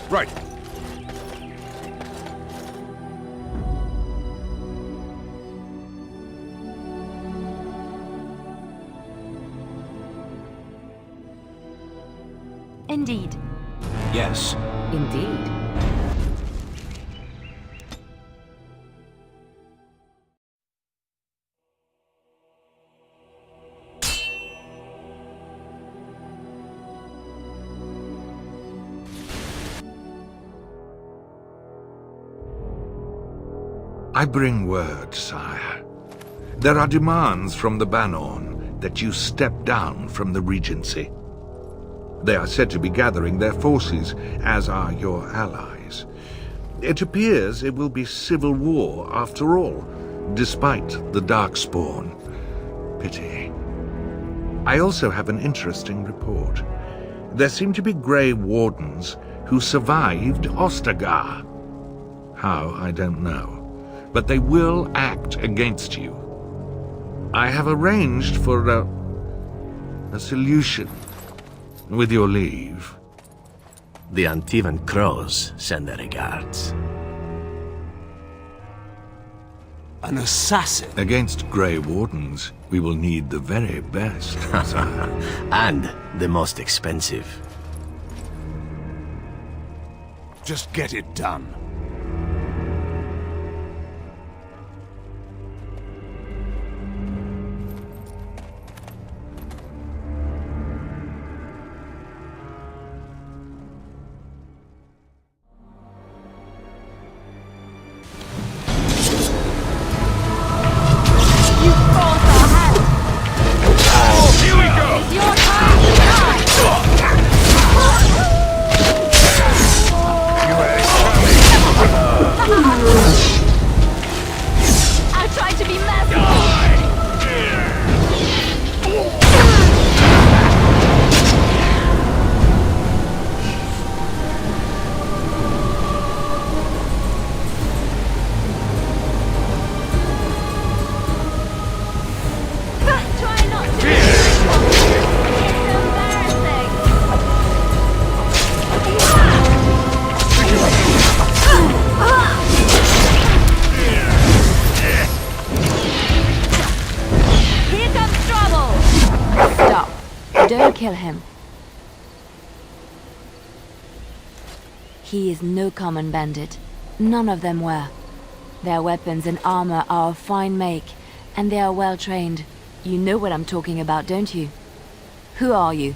Right. Indeed. Yes. Indeed. I bring word, sire. There are demands from the Banorn that you step down from the Regency. They are said to be gathering their forces, as are your allies. It appears it will be civil war after all, despite the Darkspawn. Pity. I also have an interesting report. There seem to be Grey Wardens who survived Ostagar. How, I don't know. But they will act against you. I have arranged for a solution, with your leave. The Antivan Crows send their regards. An assassin? Against Grey Wardens, we will need the very best, sire. And the most expensive. Just get it done. Don't kill him. He is no common bandit. None of them were. Their weapons and armor are of fine make, and they are well trained. You know what I'm talking about, don't you? Who are you?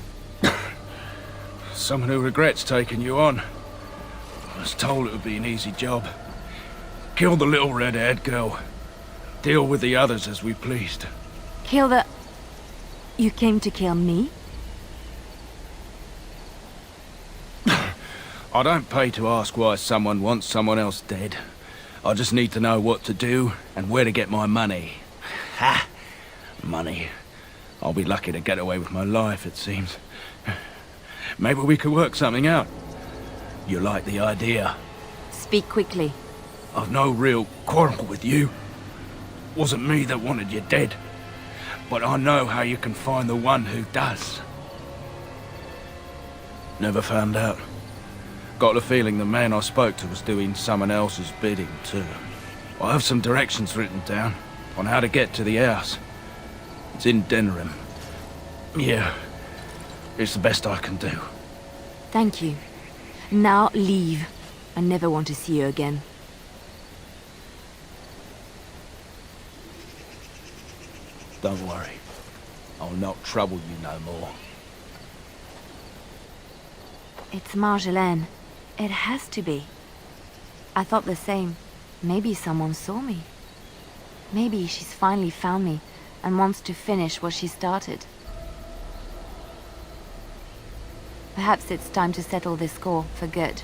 Someone who regrets taking you on. I was told it would be an easy job. Kill the little red-haired girl. Deal with the others as we pleased. Kill the... You came to kill me? I don't pay to ask why someone wants someone else dead. I just need to know what to do and where to get my money. Ha! Money. I'll be lucky to get away with my life, it seems. Maybe we could work something out. You like the idea? Speak quickly. I've no real quarrel with you. Wasn't me that wanted you dead. But I know how you can find the one who does. Never found out. Got the feeling the man I spoke to was doing someone else's bidding, too. I have some directions written down on how to get to the house. It's in Denerim. Yeah, it's the best I can do. Thank you. Now leave. I never want to see you again. Don't worry. I'll not trouble you no more. It's Marjolaine. It has to be. I thought the same. Maybe someone saw me. Maybe she's finally found me and wants to finish what she started. Perhaps it's time to settle this score for good.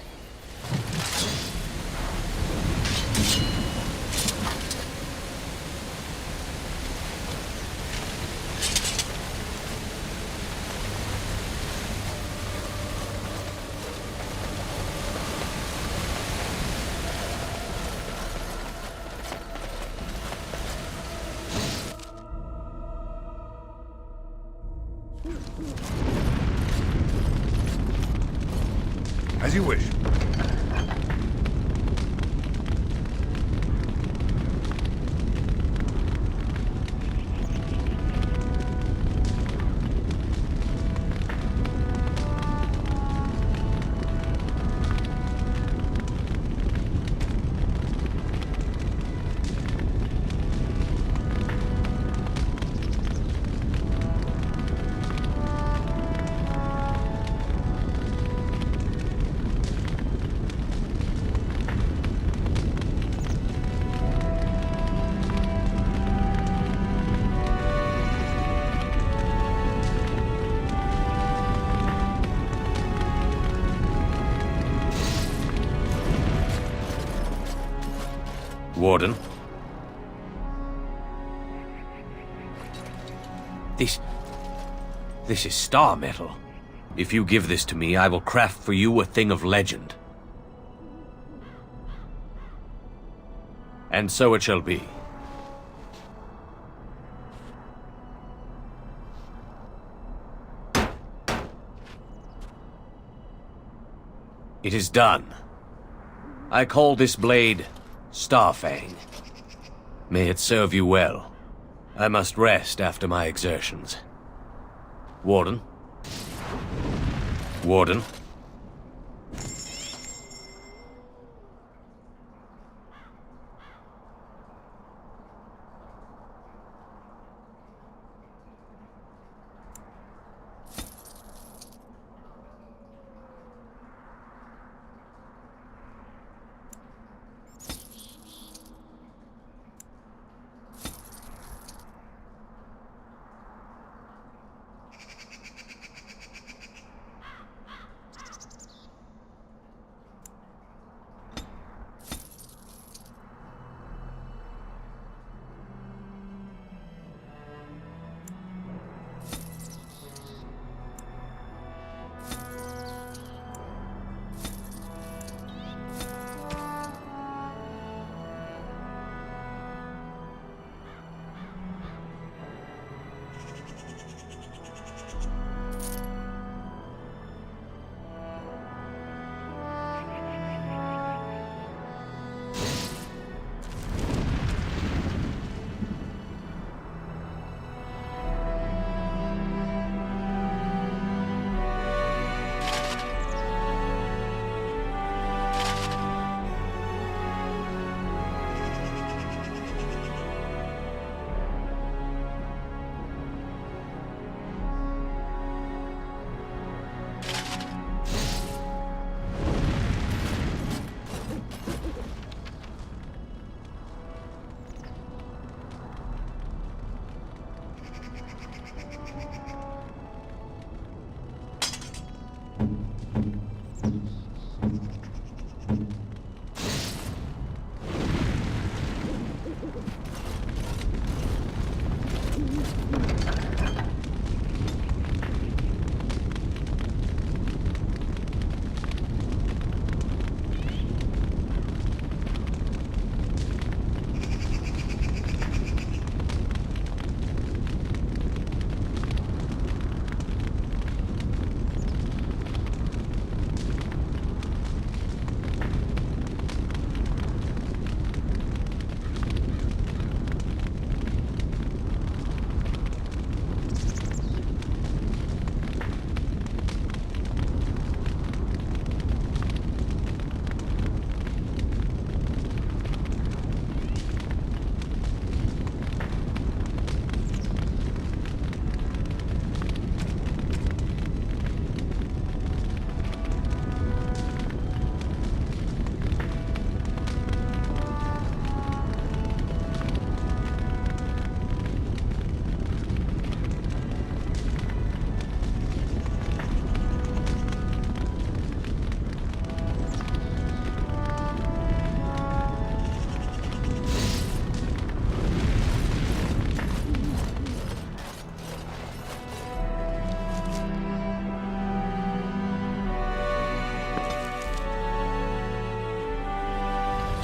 As you wish. Warden? This is star metal. If you give this to me, I will craft for you a thing of legend. And so it shall be. It is done. I call this blade Starfang. May it serve you well. I must rest after my exertions. Warden? Warden?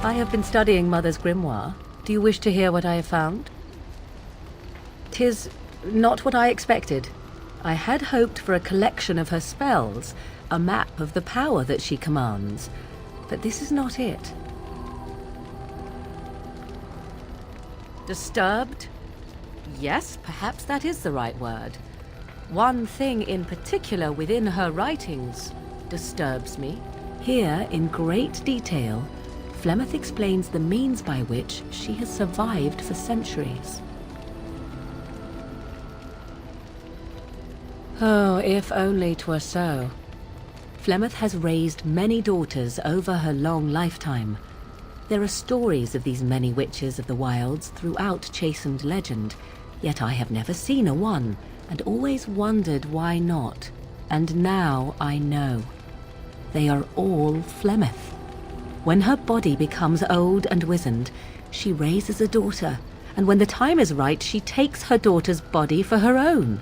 I have been studying Mother's grimoire. Do you wish to hear what I have found? 'Tis not what I expected. I had hoped for a collection of her spells, a map of the power that she commands, but this is not it. Disturbed? Yes, perhaps that is the right word. One thing in particular within her writings disturbs me. Here, in great detail, Flemeth explains the means by which she has survived for centuries. Oh, if only 'twere so. Flemeth has raised many daughters over her long lifetime. There are stories of these many witches of the wilds throughout chastened legend, yet I have never seen a one, and always wondered why not. And now I know. They are all Flemeth. When her body becomes old and wizened, she raises a daughter, and when the time is right, she takes her daughter's body for her own.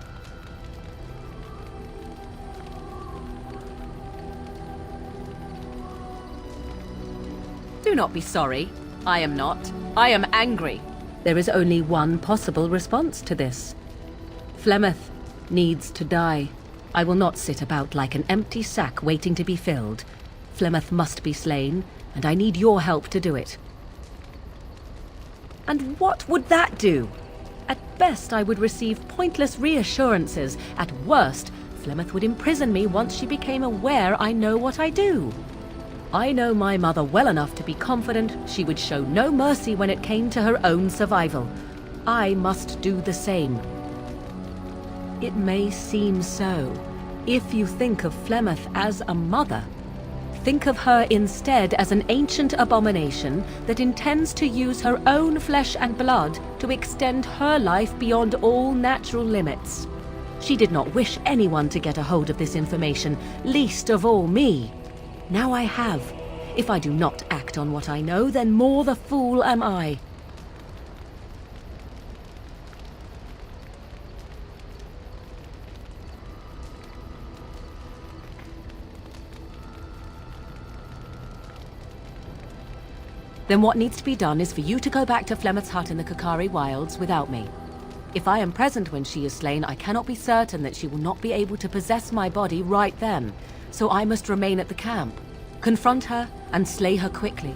Do not be sorry. I am not. I am angry. There is only one possible response to this. Flemeth needs to die. I will not sit about like an empty sack waiting to be filled. Flemeth must be slain, and I need your help to do it. And what would that do? At best, I would receive pointless reassurances. At worst, Flemeth would imprison me once she became aware I know what I do. I know my mother well enough to be confident she would show no mercy when it came to her own survival. I must do the same. It may seem so. If you think of Flemeth as a mother, think of her instead as an ancient abomination that intends to use her own flesh and blood to extend her life beyond all natural limits. She did not wish anyone to get a hold of this information, least of all me. Now I have. If I do not act on what I know, then more the fool am I. Then what needs to be done is for you to go back to Flemeth's hut in the Kakari Wilds without me. If I am present when she is slain, I cannot be certain that she will not be able to possess my body right then, so I must remain at the camp. Confront her and slay her quickly.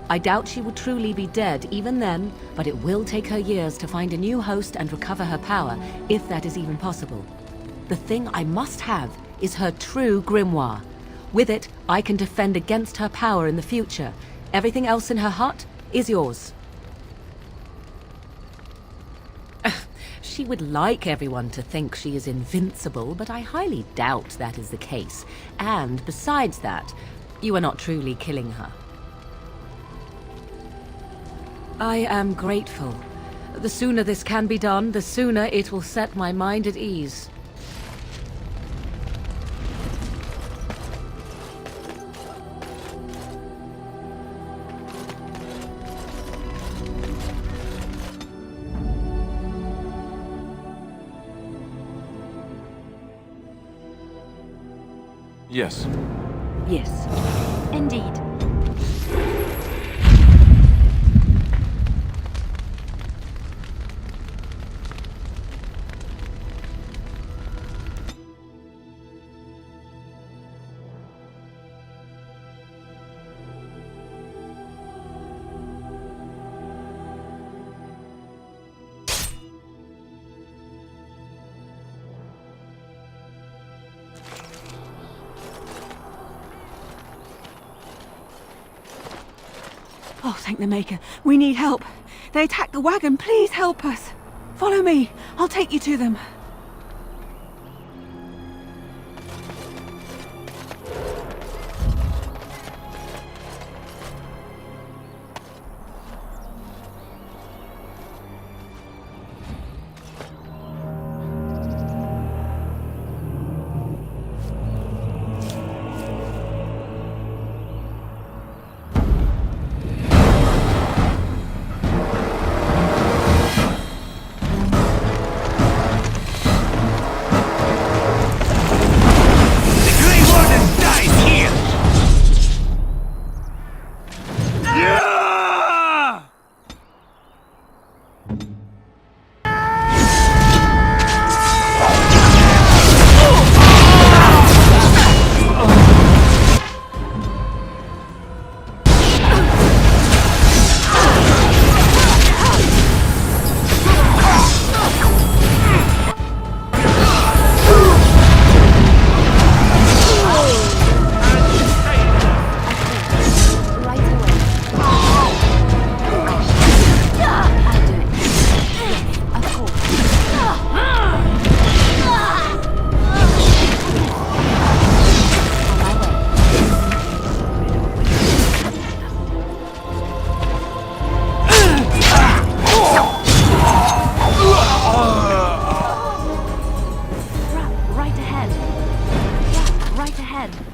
I doubt she will truly be dead even then, but it will take her years to find a new host and recover her power, if that is even possible. The thing I must have is her true grimoire. With it, I can defend against her power in the future. Everything else in her hut is yours. She would like everyone to think she is invincible, but I highly doubt that is the case. And besides that, you are not truly killing her. I am grateful. The sooner this can be done, the sooner it will set my mind at ease. Yes. Yes. Indeed. Oh, thank the Maker. We need help. They attacked the wagon. Please help us. Follow me. I'll take you to them. ahead.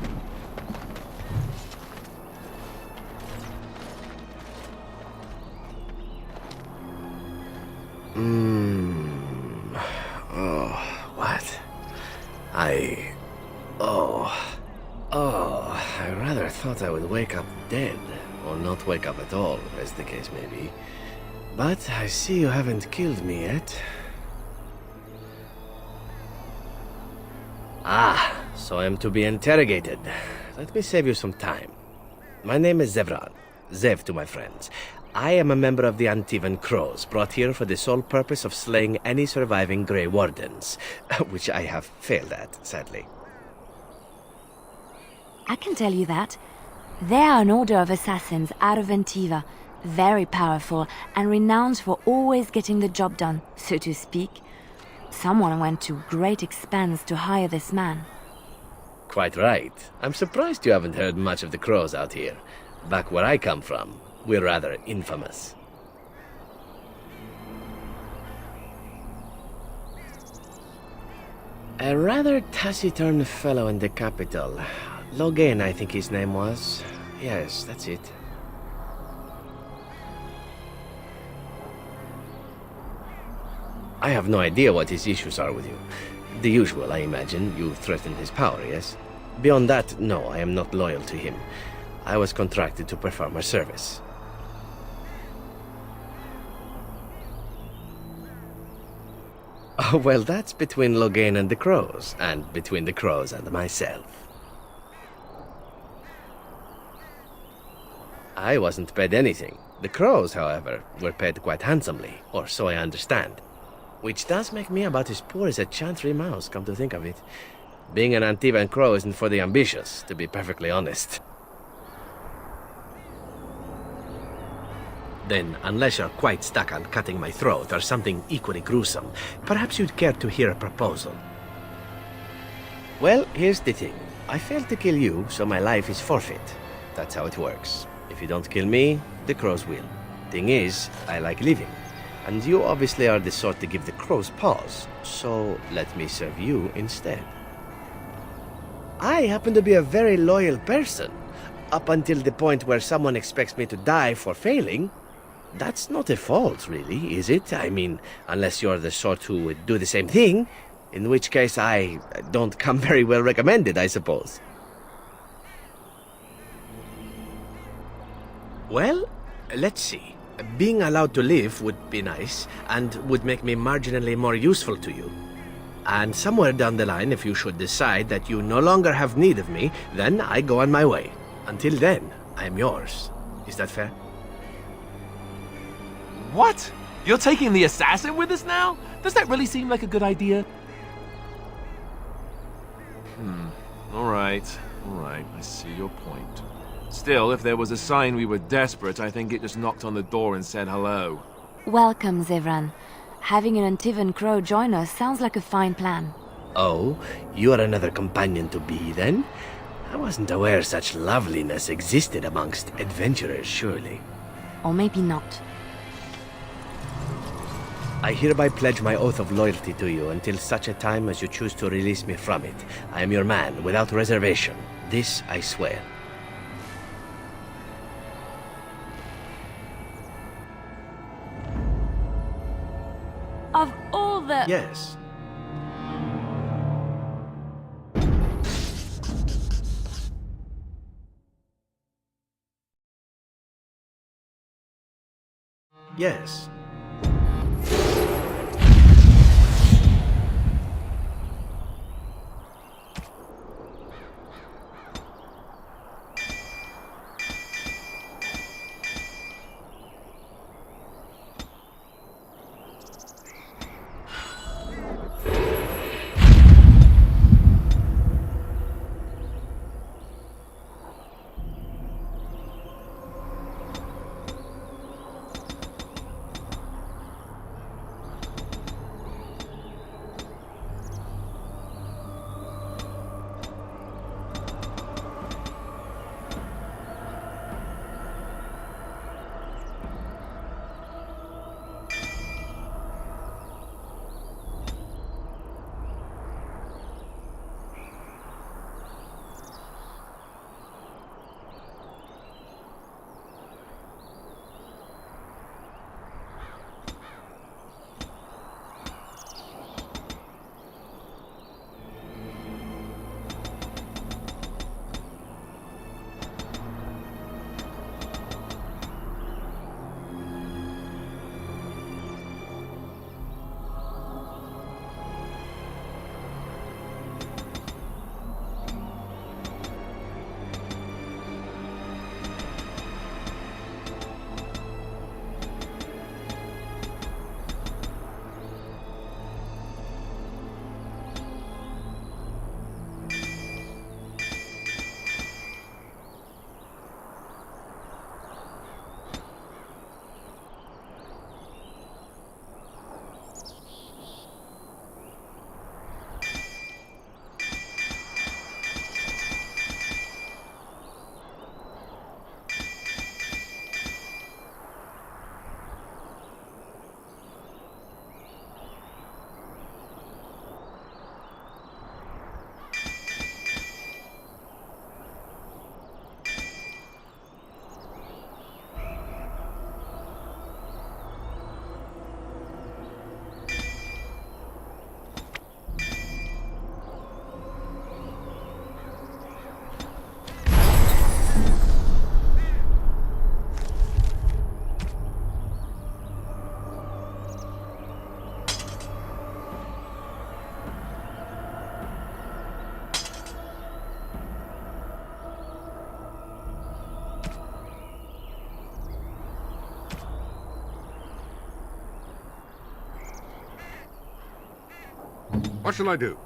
Oh, what? I rather thought I would wake up dead, or not wake up at all, as the case may be. But I see you haven't killed me yet. Ah, so I am to be interrogated. Let me save you some time. My name is Zevran. Zev to my friends. I am a member of the Antivan Crows, brought here for the sole purpose of slaying any surviving Grey Wardens, which I have failed at, sadly. I can tell you that. They are an order of assassins out of Antiva, very powerful and renowned for always getting the job done, so to speak. Someone went to great expense to hire this man. Quite right. I'm surprised you haven't heard much of the Crows out here. Back where I come from, we're rather infamous. A rather taciturn fellow in the capital. Logan, I think his name was. Yes, that's it. I have no idea what his issues are with you. The usual, I imagine. You threatened his power, yes? Beyond that, no, I am not loyal to him. I was contracted to perform a service. Oh, well, that's between Logan and the Crows, and between the Crows and myself. I wasn't paid anything. The Crows, however, were paid quite handsomely, or so I understand. Which does make me about as poor as a Chantry mouse, come to think of it. Being an Antivan Crow isn't for the ambitious, to be perfectly honest. Then, unless you're quite stuck on cutting my throat or something equally gruesome, perhaps you'd care to hear a proposal. Well, here's the thing. I failed to kill you, so my life is forfeit. That's how it works. If you don't kill me, the Crows will. Thing is, I like living. And you obviously are the sort to give the Crows pause, so let me serve you instead. I happen to be a very loyal person, up until the point where someone expects me to die for failing. That's not a fault, really, is it? I mean, unless you're the sort who would do the same thing, in which case I don't come very well recommended, I suppose. Well, let's see. Being allowed to live would be nice, and would make me marginally more useful to you. And somewhere down the line, if you should decide that you no longer have need of me, then I go on my way. Until then, I'm yours. Is that fair? What? You're taking the assassin with us now? Does that really seem like a good idea? Alright, I see your point. Still, if there was a sign we were desperate, I think it just knocked on the door and said hello. Welcome, Zevran. Having an Antivan Crow join us sounds like a fine plan. Oh, you are another companion to be, then? I wasn't aware such loveliness existed amongst adventurers, surely. Or maybe not. I hereby pledge my oath of loyalty to you until such a time as you choose to release me from it. I am your man, without reservation. This I swear. Of all the... Yes. Yes. What shall I do?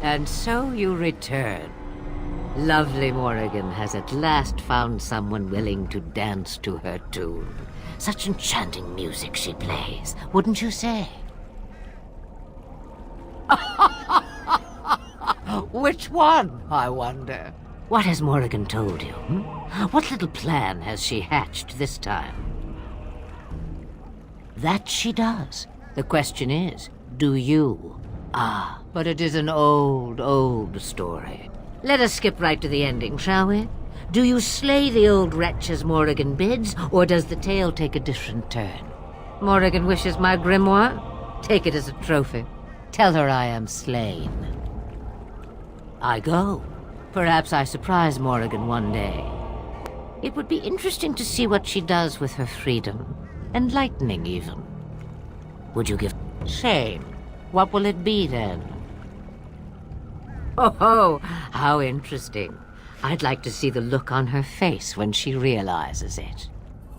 And so you return. Lovely Morrigan has at last found someone willing to dance to her tune. Such enchanting music she plays, wouldn't you say? Which one, I wonder? What has Morrigan told you? What little plan has she hatched this time? That she does. The question is, do you? Ah, but it is an old, old story. Let us skip right to the ending, shall we? Do you slay the old wretch as Morrigan bids, or does the tale take a different turn? Morrigan wishes my grimoire? Take it as a trophy. Tell her I am slain. I go. Perhaps I surprise Morrigan one day. It would be interesting to see what she does with her freedom. Enlightening, even. Would you give... Shame. What will it be, then? Oh, how interesting. I'd like to see the look on her face when she realizes it.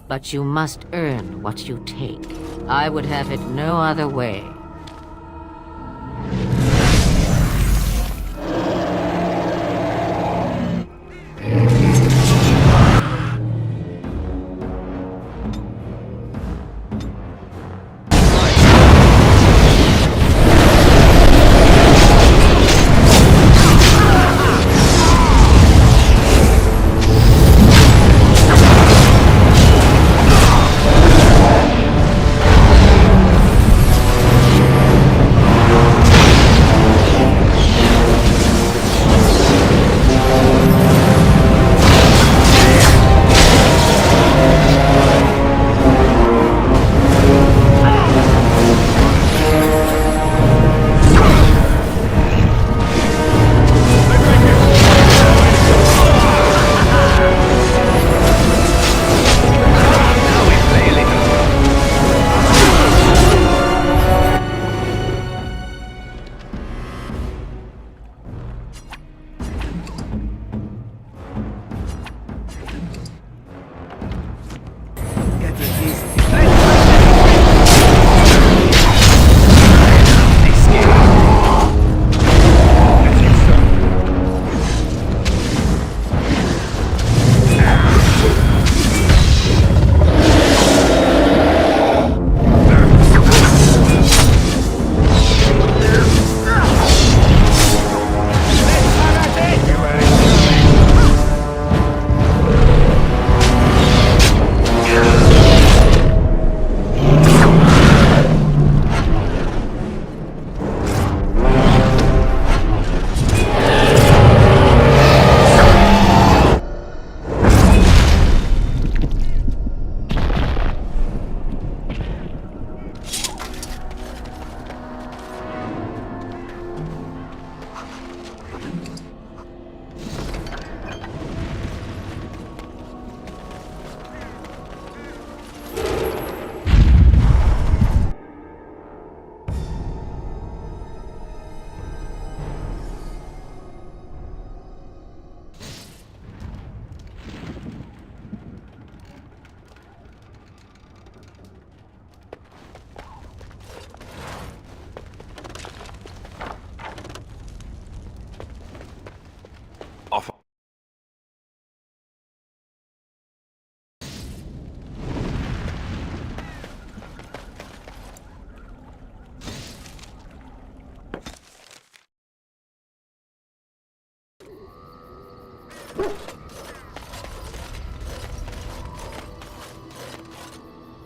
But you must earn what you take. I would have it no other way.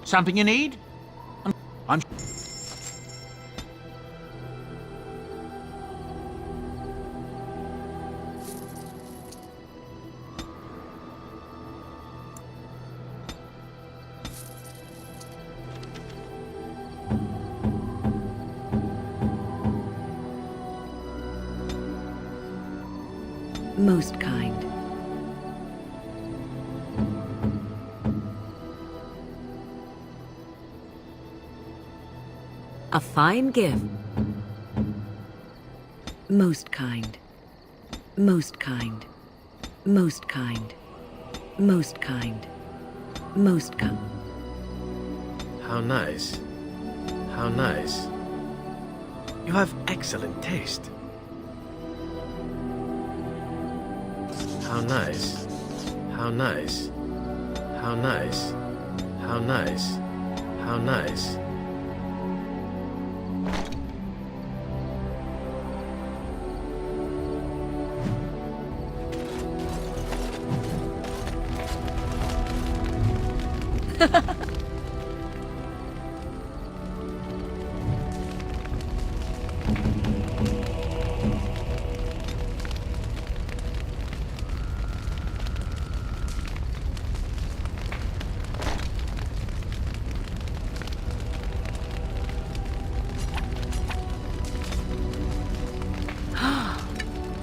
Something you need? I'm... Most kind. A fine gift. Most kind. Most kind. Most kind. Most kind. Most kind. How nice. How nice. You have excellent taste. How nice. How nice. How nice. How nice. How nice.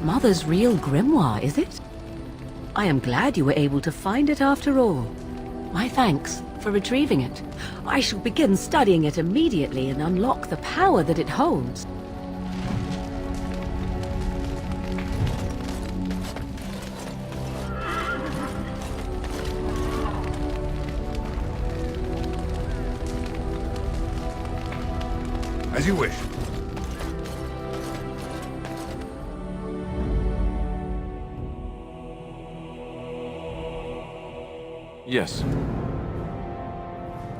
Mother's real grimoire, is it? I am glad you were able to find it after all. My thanks for retrieving it. I shall begin studying it immediately and unlock the power that it holds. As you wish. Yes.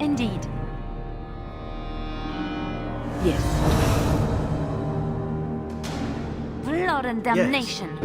Indeed. Yes. Blood and damnation.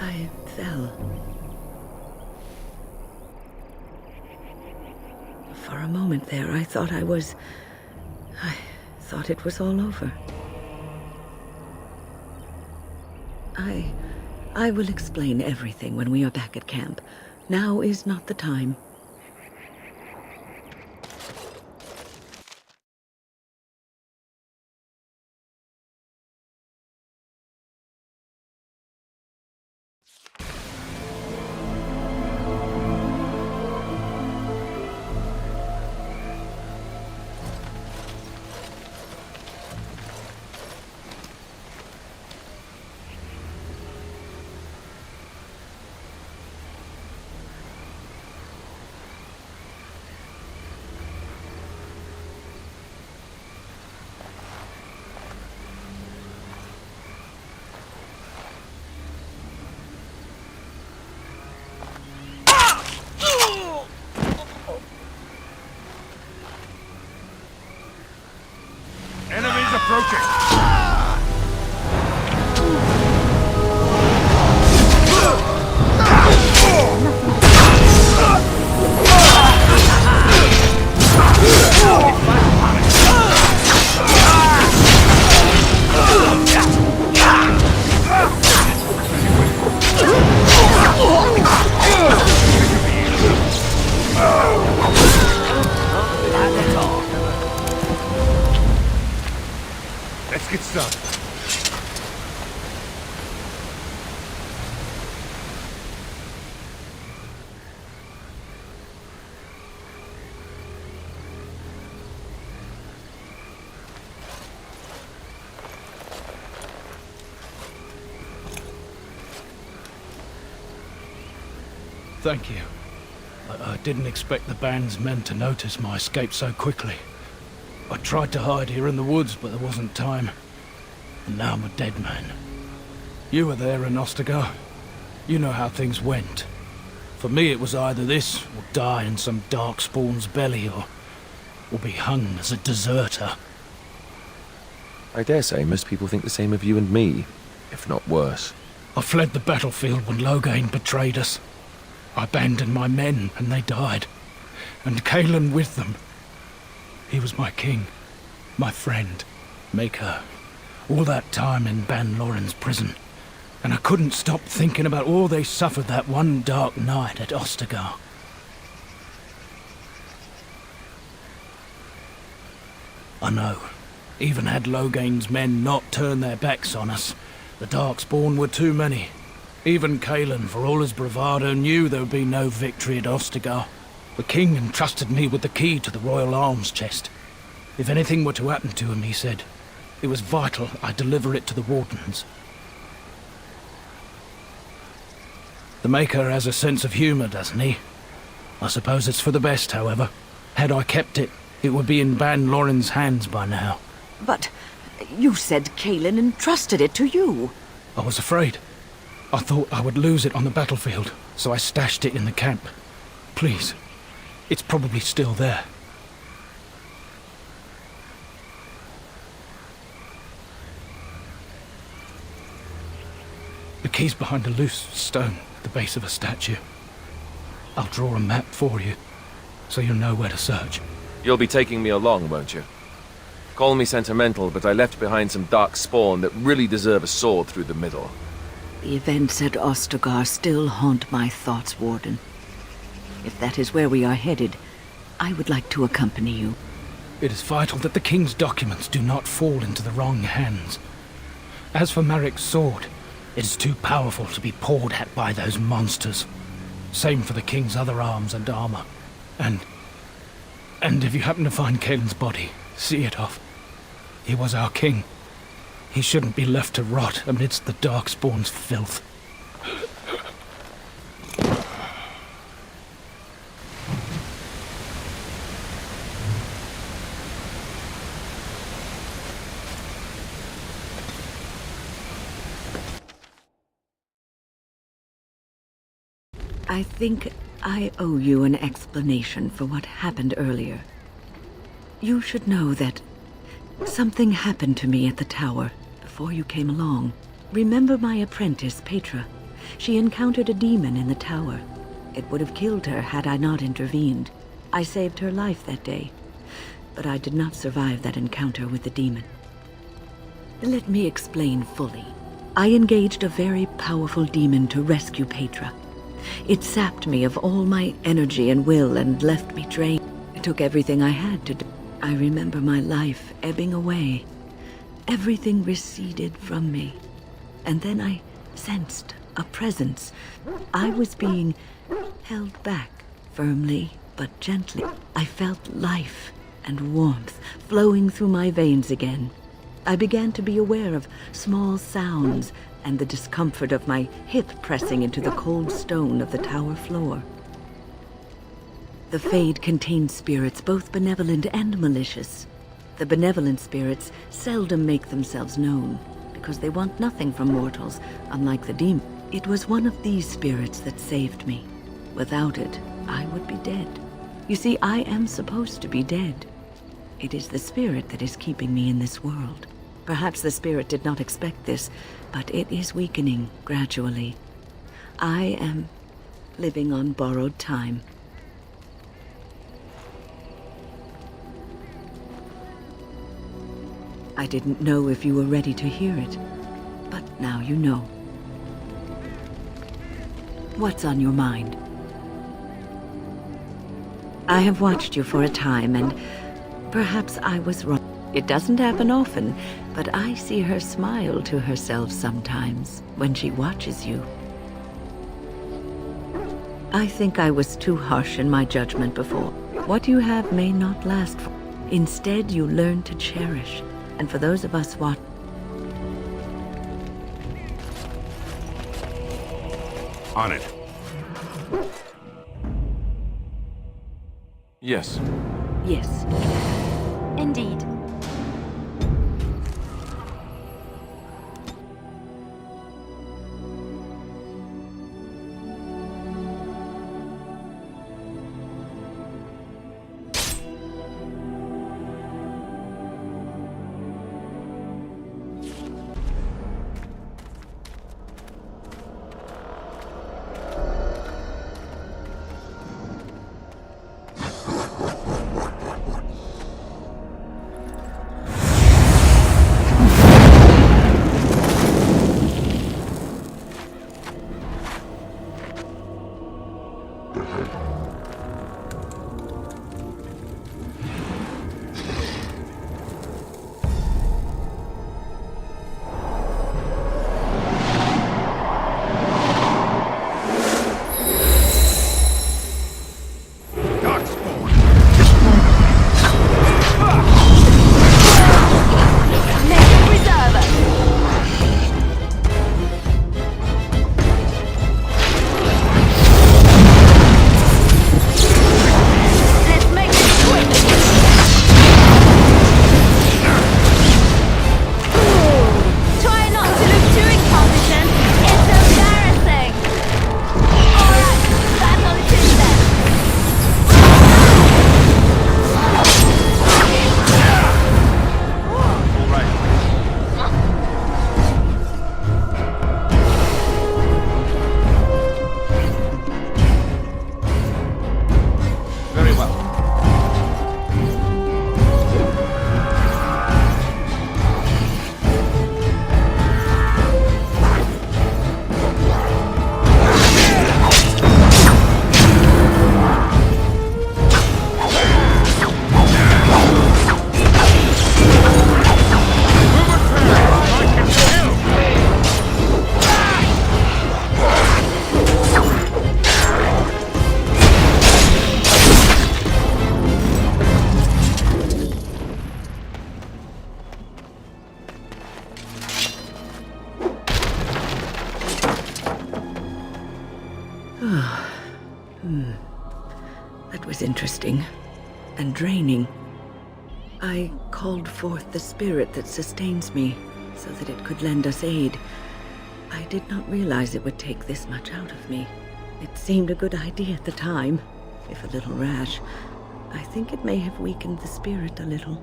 I fell. For a moment there, I thought it was all over. I will explain everything when we are back at camp. Now is not the time. Enemies approaching! Let's get started. Thank you. I didn't expect the band's men to notice my escape so quickly. I tried to hide here in the woods, but there wasn't time. And now I'm a dead man. You were there in Ostagar. You know how things went. For me, it was either this, or die in some darkspawn's belly, or be hung as a deserter. I dare say most people think the same of you and me, if not worse. I fled the battlefield when Loghain betrayed us. I abandoned my men, and they died. And Cailan with them. He was my king, my friend, maker. All that time in Ban Loren's prison. And I couldn't stop thinking about all they suffered that one dark night at Ostagar. I know. Even had Loghain's men not turned their backs on us, the Darkspawn were too many. Even Cailan, for all his bravado, knew there would be no victory at Ostagar. The king entrusted me with the key to the royal arms chest. If anything were to happen to him, he said, it was vital I deliver it to the Wardens. The Maker has a sense of humour, doesn't he? I suppose it's for the best, however. Had I kept it, it would be in Ban Loren's hands by now. But you said Cailan entrusted it to you. I was afraid. I thought I would lose it on the battlefield, so I stashed it in the camp. Please, it's probably still there. The key's behind a loose stone at the base of a statue. I'll draw a map for you, so you'll know where to search. You'll be taking me along, won't you? Call me sentimental, but I left behind some dark spawn that really deserve a sword through the middle. The events at Ostagar still haunt my thoughts, Warden. If that is where we are headed, I would like to accompany you. It is vital that the king's documents do not fall into the wrong hands. As for Marik's sword, it is too powerful to be pawed at by those monsters. Same for the king's other arms and armor. And if you happen to find Cailan's body, see it off. He was our king. He shouldn't be left to rot amidst the Darkspawn's filth. I think I owe you an explanation for what happened earlier. You should know that something happened to me at the tower before you came along. Remember my apprentice, Petra? She encountered a demon in the tower. It would have killed her had I not intervened. I saved her life that day, but I did not survive that encounter with the demon. Let me explain fully. I engaged a very powerful demon to rescue Petra. It sapped me of all my energy and will and left me drained. It took everything I had to do. I remember my life ebbing away. Everything receded from me. And then I sensed a presence. I was being held back, firmly but gently. I felt life and warmth flowing through my veins again. I began to be aware of small sounds and the discomfort of my hip pressing into the cold stone of the tower floor. The Fade contains spirits both benevolent and malicious. The benevolent spirits seldom make themselves known, because they want nothing from mortals, unlike the demon. It was one of these spirits that saved me. Without it, I would be dead. You see, I am supposed to be dead. It is the spirit that is keeping me in this world. Perhaps the spirit did not expect this, but it is weakening gradually. I am living on borrowed time. I didn't know if you were ready to hear it, but now you know. What's on your mind? I have watched you for a time, and perhaps I was wrong. It doesn't happen often, but I see her smile to herself sometimes when she watches you. I think I was too harsh in my judgment before. What you have may not last for. Instead, you learn to cherish. And for those of us watching, On it. Yes. yes, Indeed. That was interesting and draining. I called forth the spirit that sustains me so that it could lend us aid. I did not realize it would take this much out of me. It seemed a good idea at the time, if a little rash. I think it may have weakened the spirit a little.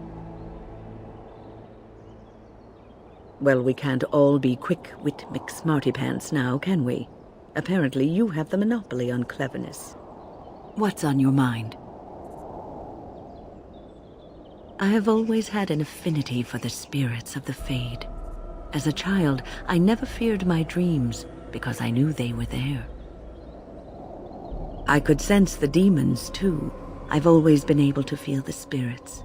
Well, we can't all be quick-wit McSmartypants now, can we? Apparently you have the monopoly on cleverness. What's on your mind? I have always had an affinity for the spirits of the Fade. As a child, I never feared my dreams because I knew they were there. I could sense the demons, too. I've always been able to feel the spirits.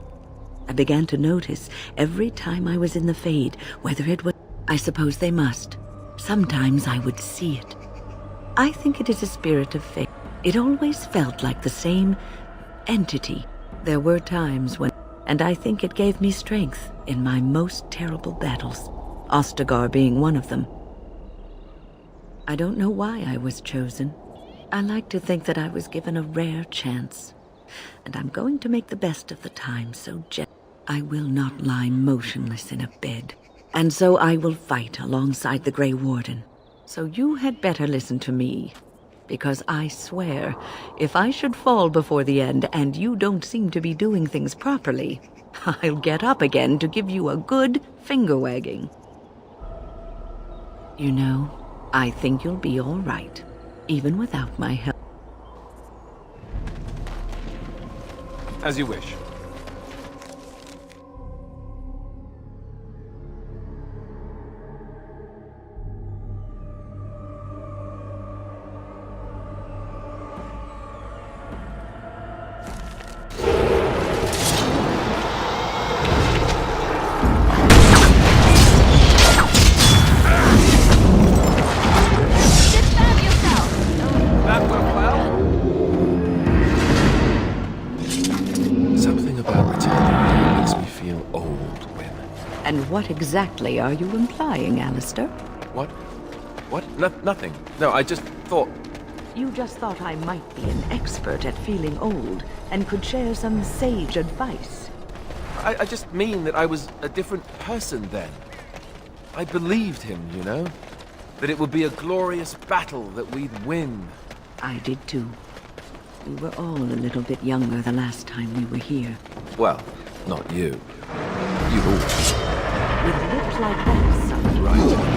I began to notice every time I was in the Fade, whether it was... I suppose they must. Sometimes I would see it. I think it is a spirit of Fade. It always felt like the same entity. There were times when... And I think it gave me strength in my most terrible battles, Ostagar being one of them. I don't know why I was chosen. I like to think that I was given a rare chance, and I'm going to make the best of the time so I will not lie motionless in a bed, and so I will fight alongside the Grey Warden. So you had better listen to me, because I swear, if I should fall before the end and you don't seem to be doing things properly, I'll get up again to give you a good finger-wagging. You know, I think you'll be all right, even without my help. As you wish. What exactly are you implying, Alistair? What? What? Nothing. No, I just thought... You just thought I might be an expert at feeling old and could share some sage advice. I just mean that I was a different person then. I believed him, you know? That it would be a glorious battle that we'd win. I did too. We were all a little bit younger the last time we were here. Well, not you. You all. With lips like that, son. Right.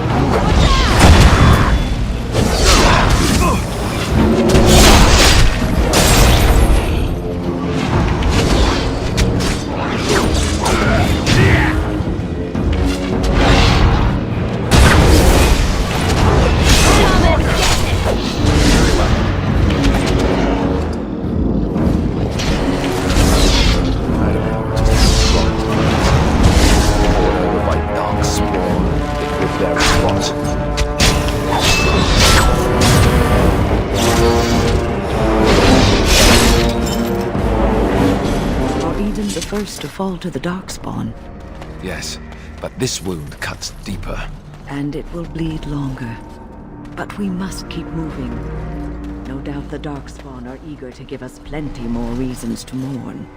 First to fall to the Darkspawn. Yes, but this wound cuts deeper. And it will bleed longer. But we must keep moving. No doubt the Darkspawn are eager to give us plenty more reasons to mourn.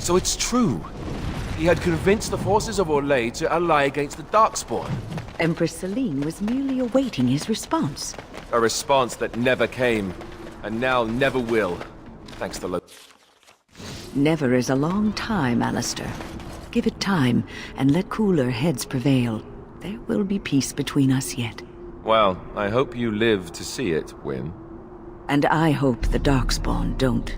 So it's true. He had convinced the forces of Orlais to ally against the Darkspawn. Empress Celine was merely awaiting his response. A response that never came, and now never will, thanks to Never is a long time, Alistair. Give it time, and let cooler heads prevail. There will be peace between us yet. Well, I hope you live to see it, Wynne. And I hope the Darkspawn don't.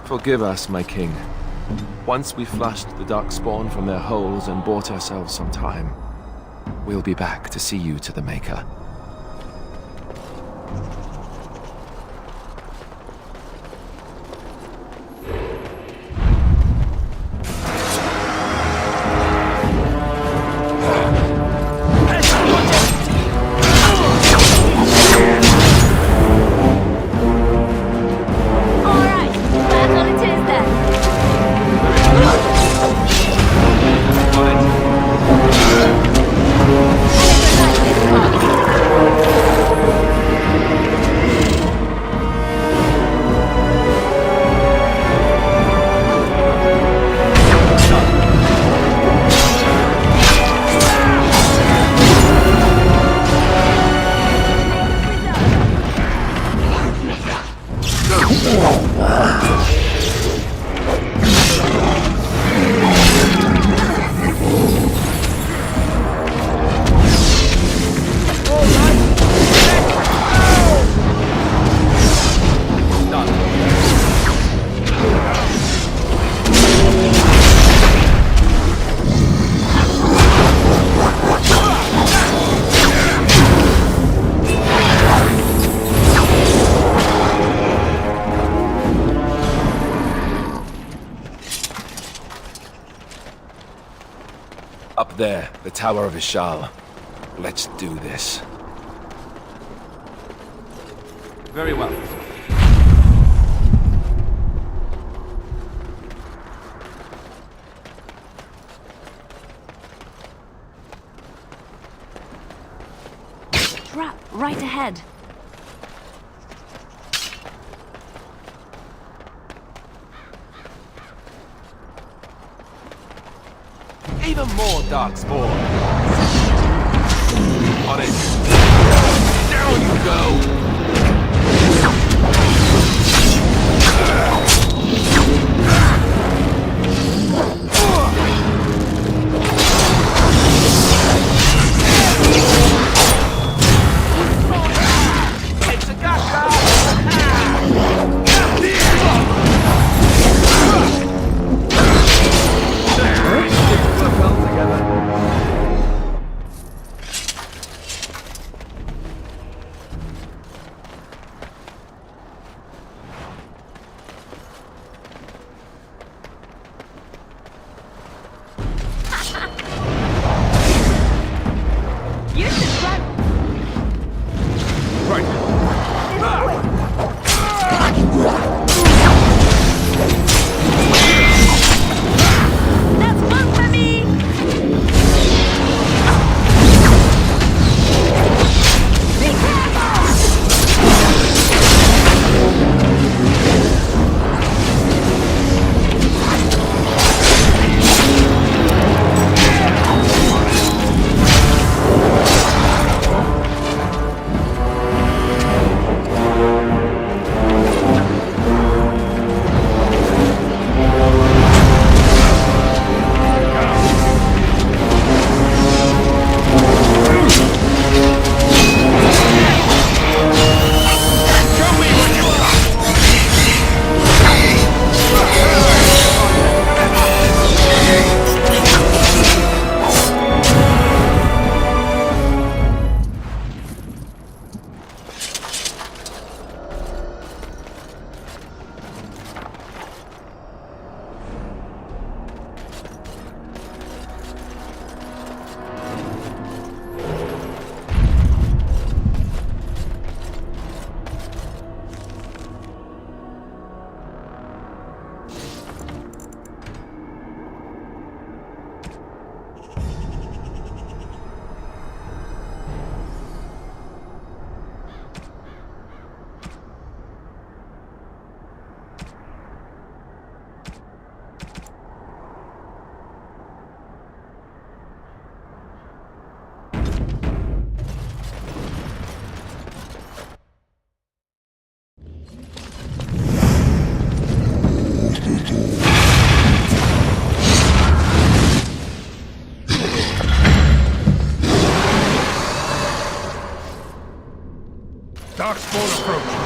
Forgive us, my king. Once we flushed the Darkspawn from their holes and bought ourselves some time, we'll be back to see you to the Maker. Up there, the Tower of Ishal. Let's do this. Very well. Trap, right ahead. Even more Darkspawn! On it. Down you go. Darkspawn approaching.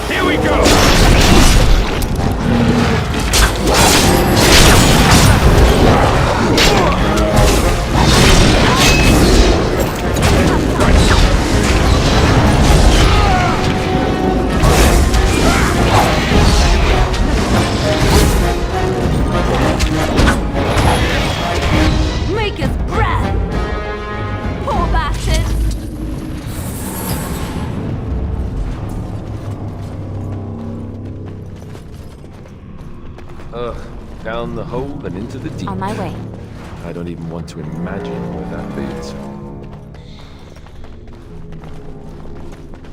Here we go! Make us breath! Poor bastards! Down the hole and into the deep. On my way. I don't even want to imagine where that leads.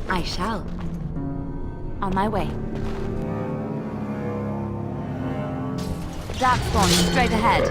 I shall. On my way. Darkspawn, straight ahead.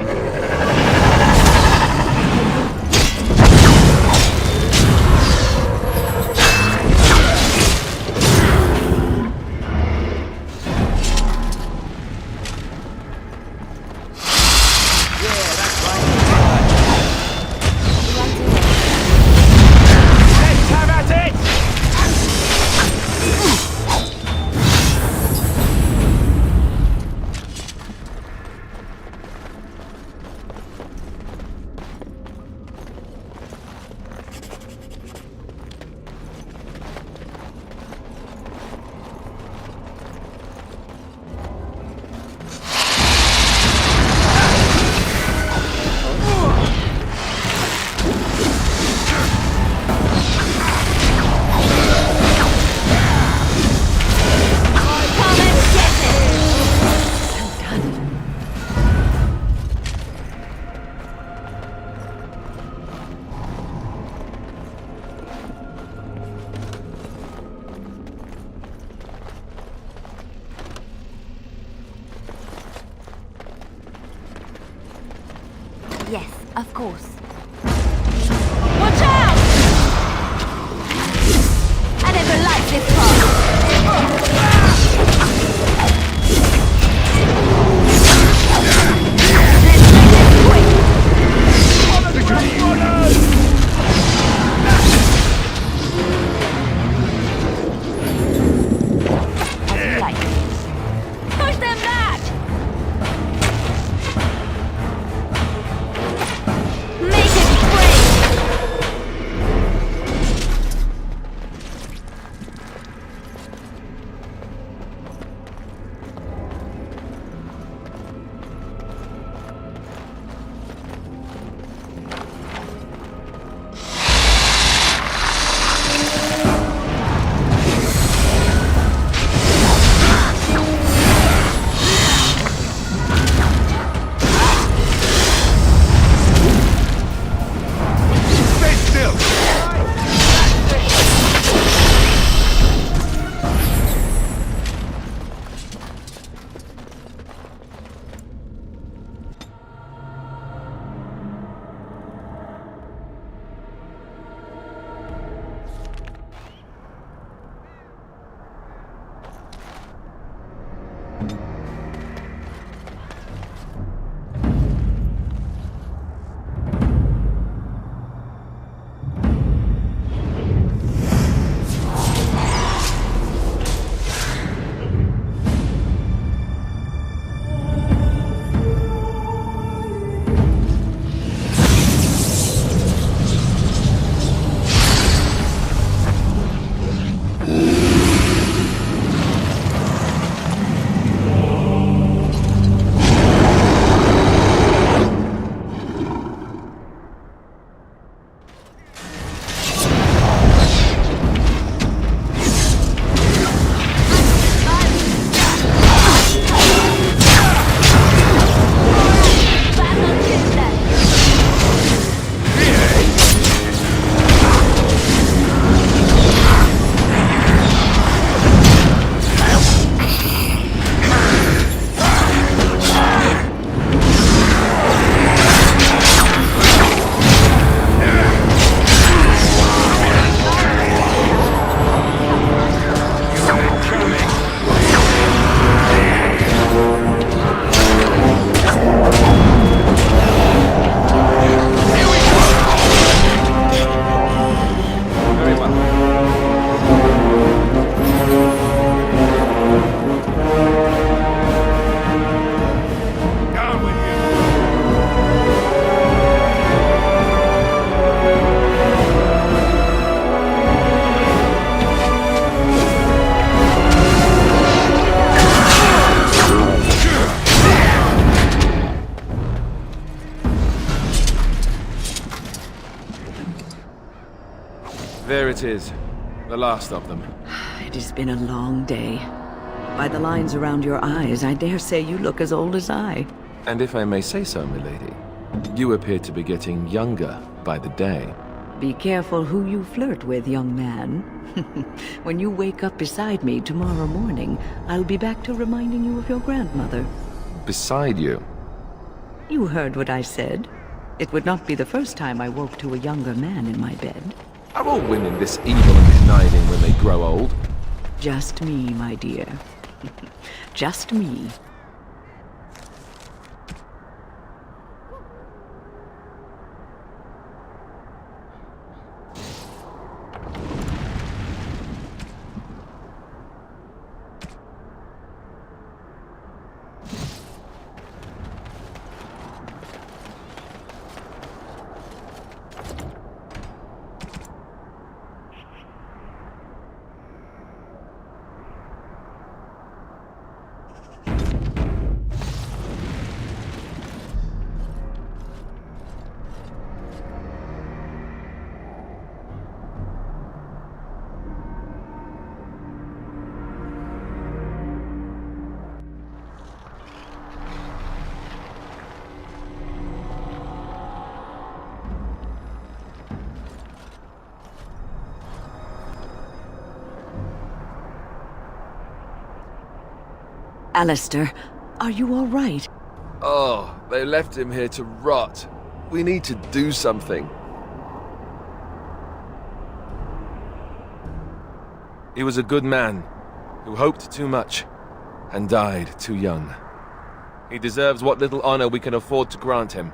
Of course. Watch out! I never liked this part. Let's make this quick. As you like. Push them back! Make it break! Stay still! Down with you! There it is. The last of them. It has been a long day. By the lines around your eyes, I dare say you look as old as I. And if I may say so, milady, you appear to be getting younger by the day. Be careful who you flirt with, young man. When you wake up beside me tomorrow morning, I'll be back to reminding you of your grandmother. Beside you? You heard what I said. It would not be the first time I woke to a younger man in my bed. Are all women this evil and conniving when they grow old? Just me, my dear. Just me. Alistair, are you all right? Oh, they left him here to rot. We need to do something. He was a good man who hoped too much and died too young. He deserves what little honor we can afford to grant him.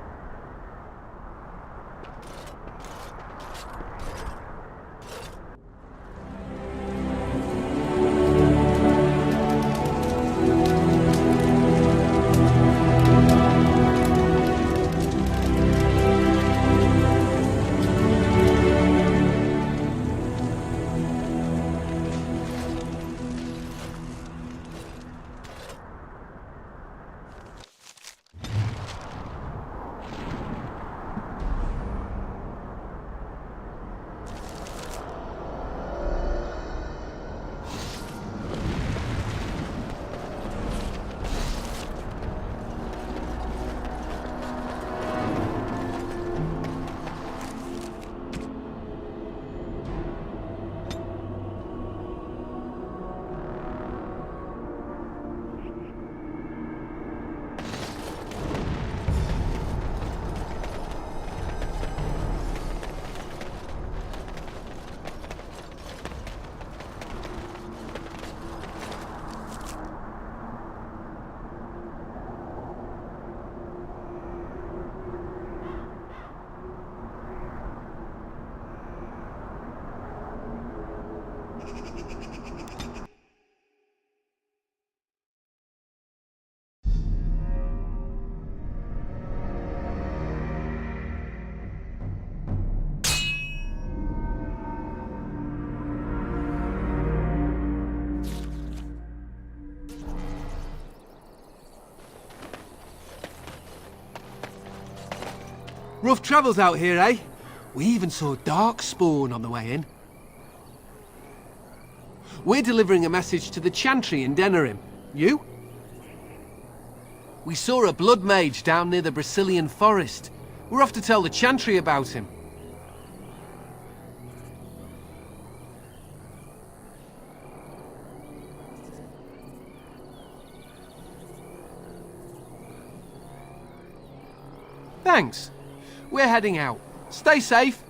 Rough travels out here, eh? We even saw Darkspawn on the way in. We're delivering a message to the Chantry in Denerim. You? We saw a blood mage down near the Brazilian forest. We're off to tell the Chantry about him. Thanks. We're heading out. Stay safe.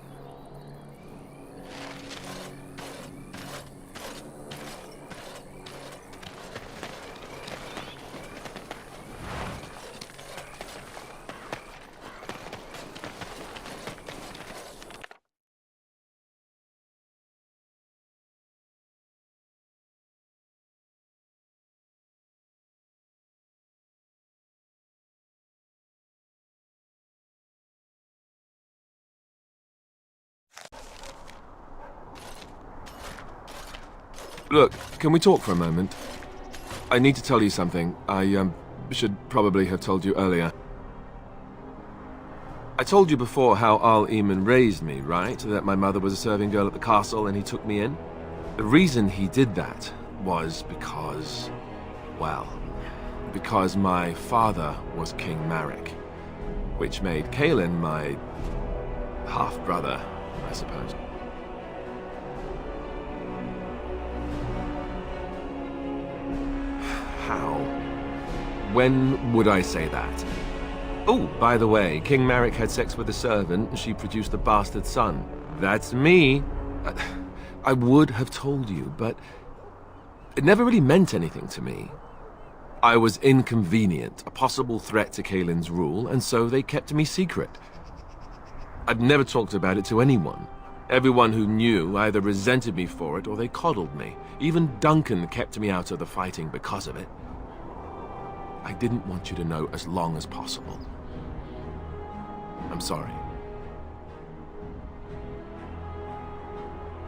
Look, can we talk for a moment? I need to tell you something. I should probably have told you earlier. I told you before how Al-Eamon raised me, right? That my mother was a serving girl at the castle and he took me in? The reason he did that was because, well, because my father was King Marek, which made Kaelin my half-brother, I suppose. How? When would I say that? Oh, by the way, King Marek had sex with a servant and she produced a bastard son. That's me. I would have told you, but it never really meant anything to me. I was inconvenient, a possible threat to Kaelin's rule, and so they kept me secret. I've never talked about it to anyone. Everyone who knew either resented me for it or they coddled me. Even Duncan kept me out of the fighting because of it. I didn't want you to know as long as possible. I'm sorry.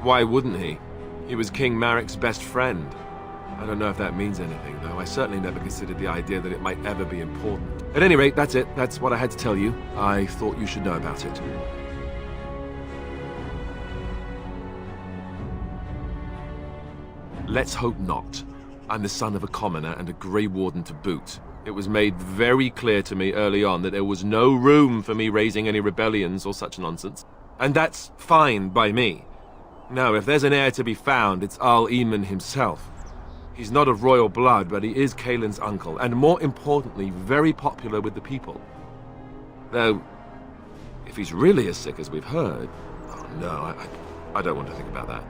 Why wouldn't he? He was King Marek's best friend. I don't know if that means anything, though. I certainly never considered the idea that it might ever be important. At any rate, that's it. That's what I had to tell you. I thought you should know about it. Let's hope not. I'm the son of a commoner and a Grey Warden to boot. It was made very clear to me early on that there was no room for me raising any rebellions or such nonsense. And that's fine by me. Now, if there's an heir to be found, it's Al-Eamon himself. He's not of royal blood, but he is Kaelin's uncle, and more importantly, very popular with the people. Though, If he's really as sick as we've heard... Oh, no, I don't want to think about that.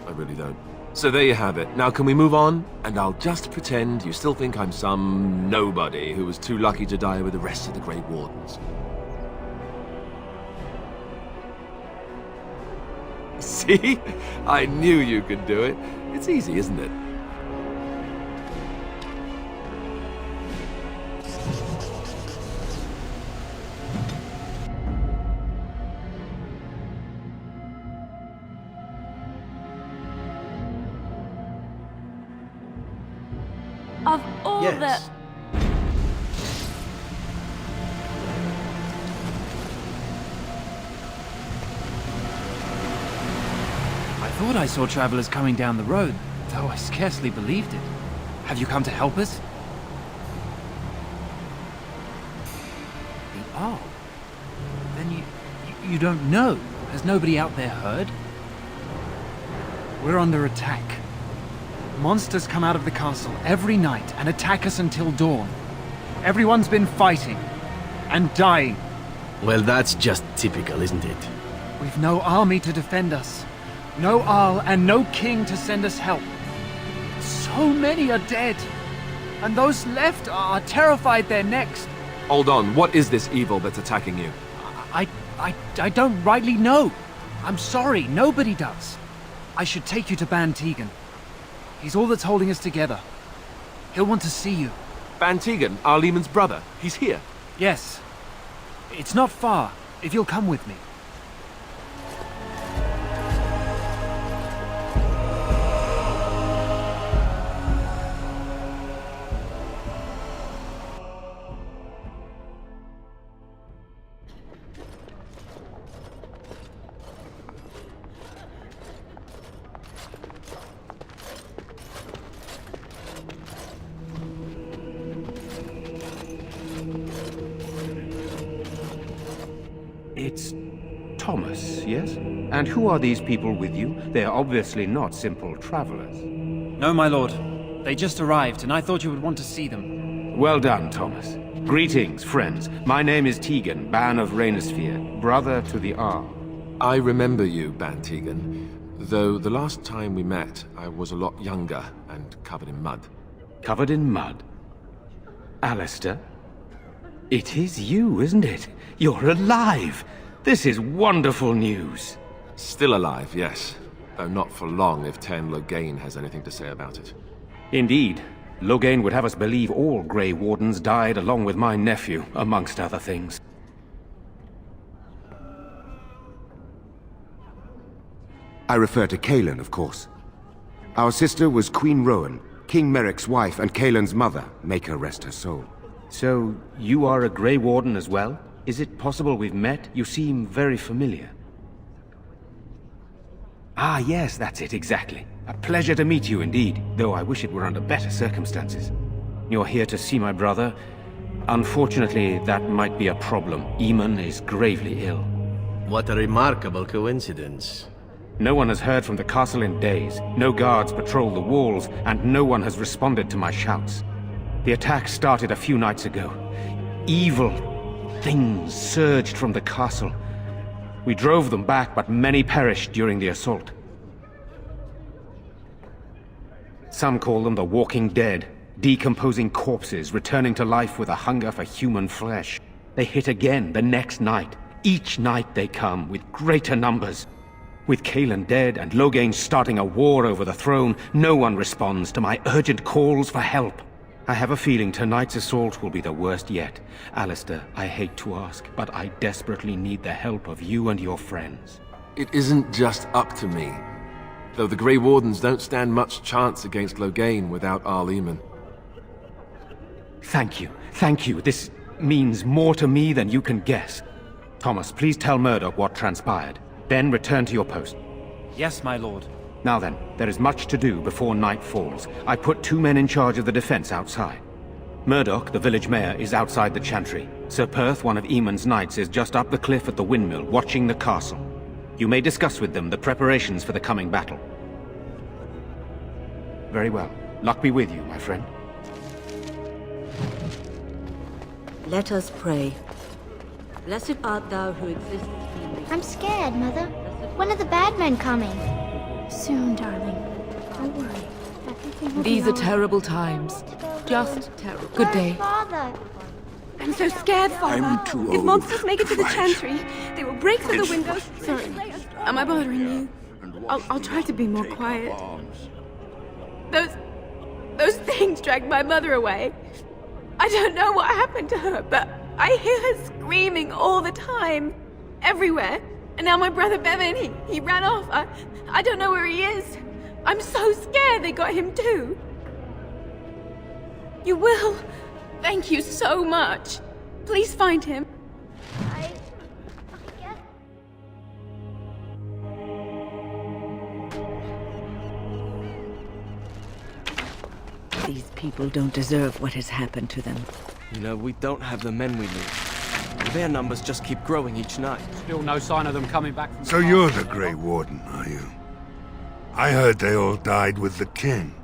I really don't. So there you have it. Now can we move on? And I'll just pretend you still think I'm some nobody who was too lucky to die with the rest of the Grey Wardens. See? I knew you could do it. It's easy, isn't it? Of all Yes. I thought I saw travelers coming down the road, though I scarcely believed it. Have you come to help us? Oh. Then you don't know. Has nobody out there heard? We're under attack. Monsters come out of the castle every night and attack us until dawn. Everyone's been fighting and dying. Well, that's just typical, isn't it? We've no army to defend us. No Arl and no king to send us help. So many are dead. And those left are terrified they're next. Hold on, what is this evil that's attacking you? I don't rightly know. I'm sorry, nobody does. I should take you to Ban Tegan. He's all that's holding us together. He'll want to see you. Ban Tegan, our Lehman's brother. He's here. Yes. It's not far, if you'll come with me. It's Thomas, yes? And who are these people with you? They are obviously not simple travelers. No, my lord. They just arrived, and I thought you would want to see them. Well done, Thomas. Greetings, friends. My name is Tegan, Ban of Rainersphere, brother to the Arl. I remember you, Ban Tegan. Though the last time we met, I was a lot younger and covered in mud. Covered in mud? Alistair? It is you, isn't it? You're alive! This is wonderful news. Still alive, yes. Though not for long if Ten Loghain has anything to say about it. Indeed. Loghain would have us believe all Grey Wardens died along with my nephew, amongst other things. I refer to Cailan, of course. Our sister was Queen Rowan, King Merrick's wife and Cailan's mother. Make her rest her soul. So, you are a Grey Warden as well? Is it possible we've met? You seem very familiar. Ah, yes, that's it, exactly. A pleasure to meet you indeed, though I wish it were under better circumstances. You're here to see my brother. Unfortunately, that might be a problem. Eamon is gravely ill. What a remarkable coincidence. No one has heard from the castle in days. No guards patrol the walls, and no one has responded to my shouts. The attack started a few nights ago. Evil things surged from the castle. We drove them back, but many perished during the assault. Some call them the Walking Dead, decomposing corpses returning to life with a hunger for human flesh. They hit again the next night. Each night they come with greater numbers. With Cailan dead and Loghain starting a war over the throne, no one responds to my urgent calls for help. I have a feeling tonight's assault will be the worst yet. Alistair, I hate to ask, but I desperately need the help of you and your friends. It isn't just up to me. Though the Grey Wardens don't stand much chance against Loghain without Arl Eamon. Thank you. Thank you. This means more to me than you can guess. Thomas, please tell Murdoch what transpired. Then return to your post. Yes, my lord. Now then, there is much to do before night falls. I put 2 men in charge of the defense outside. Murdoch, the village mayor, is outside the chantry. Sir Perth, one of Eamon's knights, is just up the cliff at the windmill, watching the castle. You may discuss with them the preparations for the coming battle. Very well. Luck be with you, my friend. Let us pray. Blessed art thou who exists. I'm scared, Mother. When are the bad men coming? Soon, darling. Don't worry. Everything will be These are all right. terrible times. Just terrible. Good Where's day. Father? I'm so scared, Father. I'm too If old monsters make it to the to fight. chantry, they will break through the windows. Sorry. Am I bothering you? I'll try to be more quiet. Those things dragged my mother away. I don't know what happened to her, but I hear her screaming all the time. Everywhere. And now my brother Bevan, he ran off. I don't know where he is. I'm so scared they got him too. You will. Thank you so much. Please find him. These people don't deserve what has happened to them. You know, we don't have the men we need. Their numbers just keep growing each night. Still no sign of them coming back from... So you're the Grey Warden, are you? I heard they all died with the king.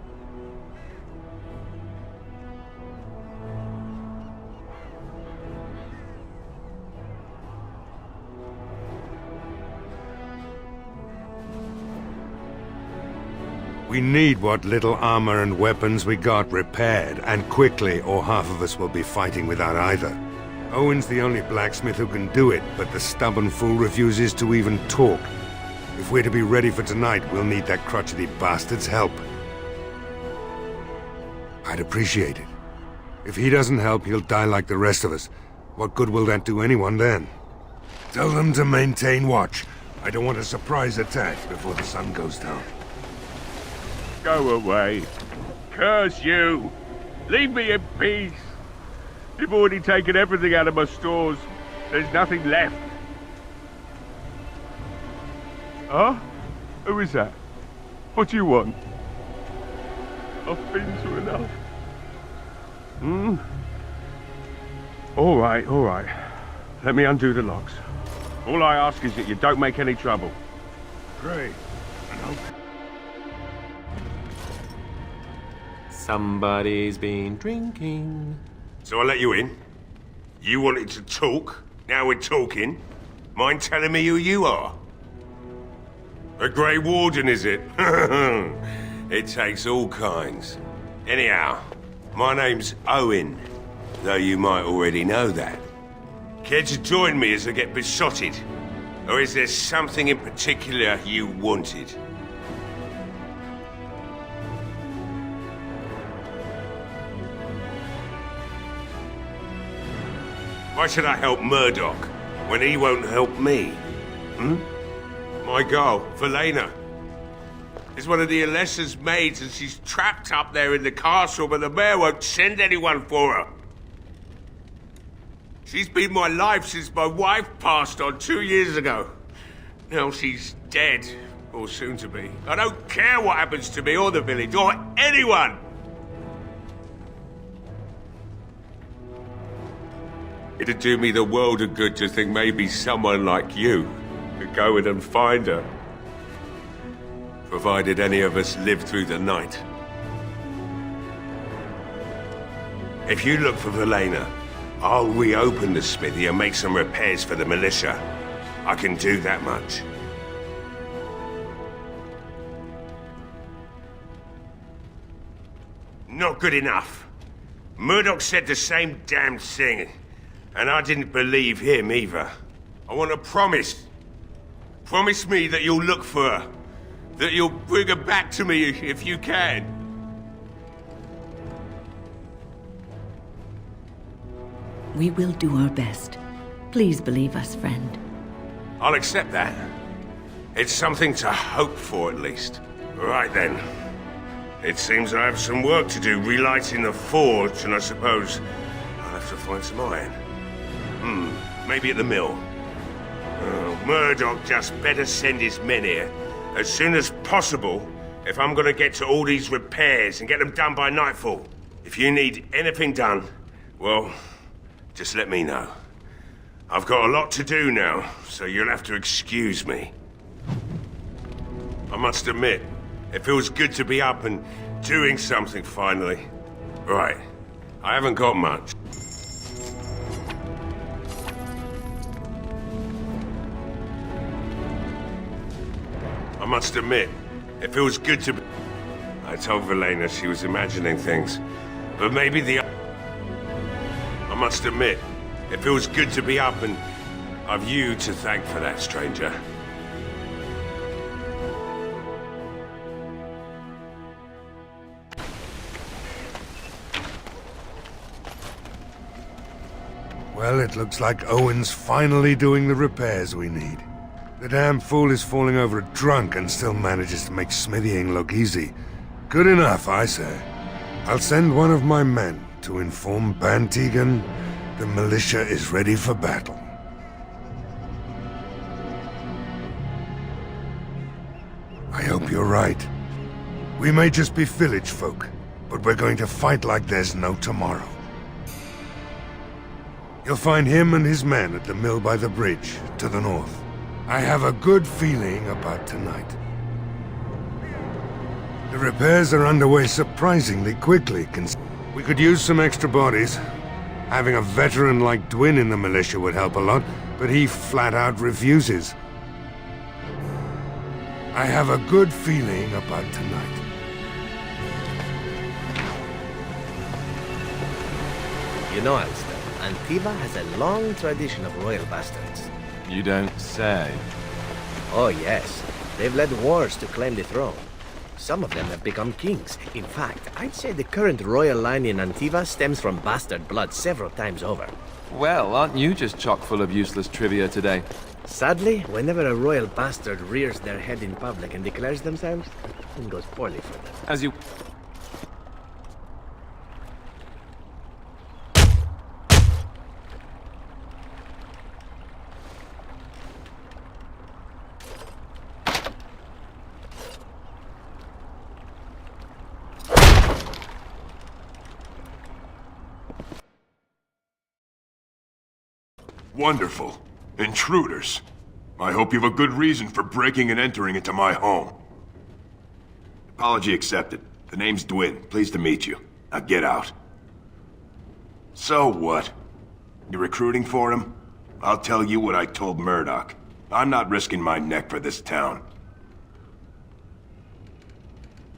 We need what little armor and weapons we got repaired, and quickly, or half of us will be fighting without either. Owen's the only blacksmith who can do it, but the stubborn fool refuses to even talk. If we're to be ready for tonight, we'll need that crotchety bastard's help. I'd appreciate it. If he doesn't help, he'll die like the rest of us. What good will that do anyone then? Tell them to maintain watch. I don't want a surprise attack before the sun goes down. Go away. Curse you. Leave me in peace. You've already taken everything out of my stores. There's nothing left. Huh? Who is that? What do you want? I've been through enough. All right. Let me undo the locks. All I ask is that you don't make any trouble. Great. Somebody's been drinking. So I let you in. You wanted to talk. Now we're talking. Mind telling me who you are? A Grey Warden, is it? It takes all kinds. Anyhow, my name's Owen, though you might already know that. Care to join me as I get besotted? Or is there something in particular you wanted? Why should I help Murdoch when he won't help me? My girl, Velena, is one of the Alessa's maids, and she's trapped up there in the castle, but the mayor won't send anyone for her. She's been my life since my wife passed on 2 years ago. Now she's dead, or soon to be. I don't care what happens to me or the village, or anyone! It'd do me the world of good to think maybe someone like you could go in and find her. Provided any of us live through the night. If you look for Velena, I'll reopen the smithy and make some repairs for the militia. I can do that much. Not good enough. Murdoch said the same damn thing. And I didn't believe him either. I want a promise. Promise me that you'll look for her. That you'll bring her back to me if you can. We will do our best. Please believe us, friend. I'll accept that. It's something to hope for, at least. Right then. It seems I have some work to do relighting the forge, and I suppose I'll have to find some iron. Maybe at the mill. Murdoch just better send his men here as soon as possible if I'm gonna get to all these repairs and get them done by nightfall. If you need anything done, well, just let me know. I've got a lot to do now, so you'll have to excuse me. I must admit, it feels good to be up and doing something finally. Right, I haven't got much. must admit, it feels good to be... I told Velena she was imagining things, but maybe the... I must admit, it feels good to be up and I've you to thank for that, stranger. Well, it looks like Owen's finally doing the repairs we need. The damn fool is falling over drunk and still manages to make smithying look easy. Good enough, I say. I'll send one of my men to inform Bantegan the militia is ready for battle. I hope you're right. We may just be village folk, but we're going to fight like there's no tomorrow. You'll find him and his men at the mill by the bridge, to the north. I have a good feeling about tonight. The repairs are underway surprisingly quickly. We could use some extra bodies. Having a veteran like Dwin in the militia would help a lot, but he flat out refuses. I have a good feeling about tonight. You know, Alistair, Antiva has a long tradition of royal bastards. You don't say. Oh yes, they've led wars to claim the throne. Some of them have become kings. In fact, I'd say the current royal line in Antiva stems from bastard blood several times over. Well, aren't you just chock full of useless trivia today? Sadly, whenever a royal bastard rears their head in public and declares themselves, it goes poorly for them. As you... Wonderful. Intruders. I hope you have a good reason for breaking and entering into my home. Apology accepted. The name's Dwin. Pleased to meet you. Now get out. So what? You're recruiting for him? I'll tell you what I told Murdoch. I'm not risking my neck for this town.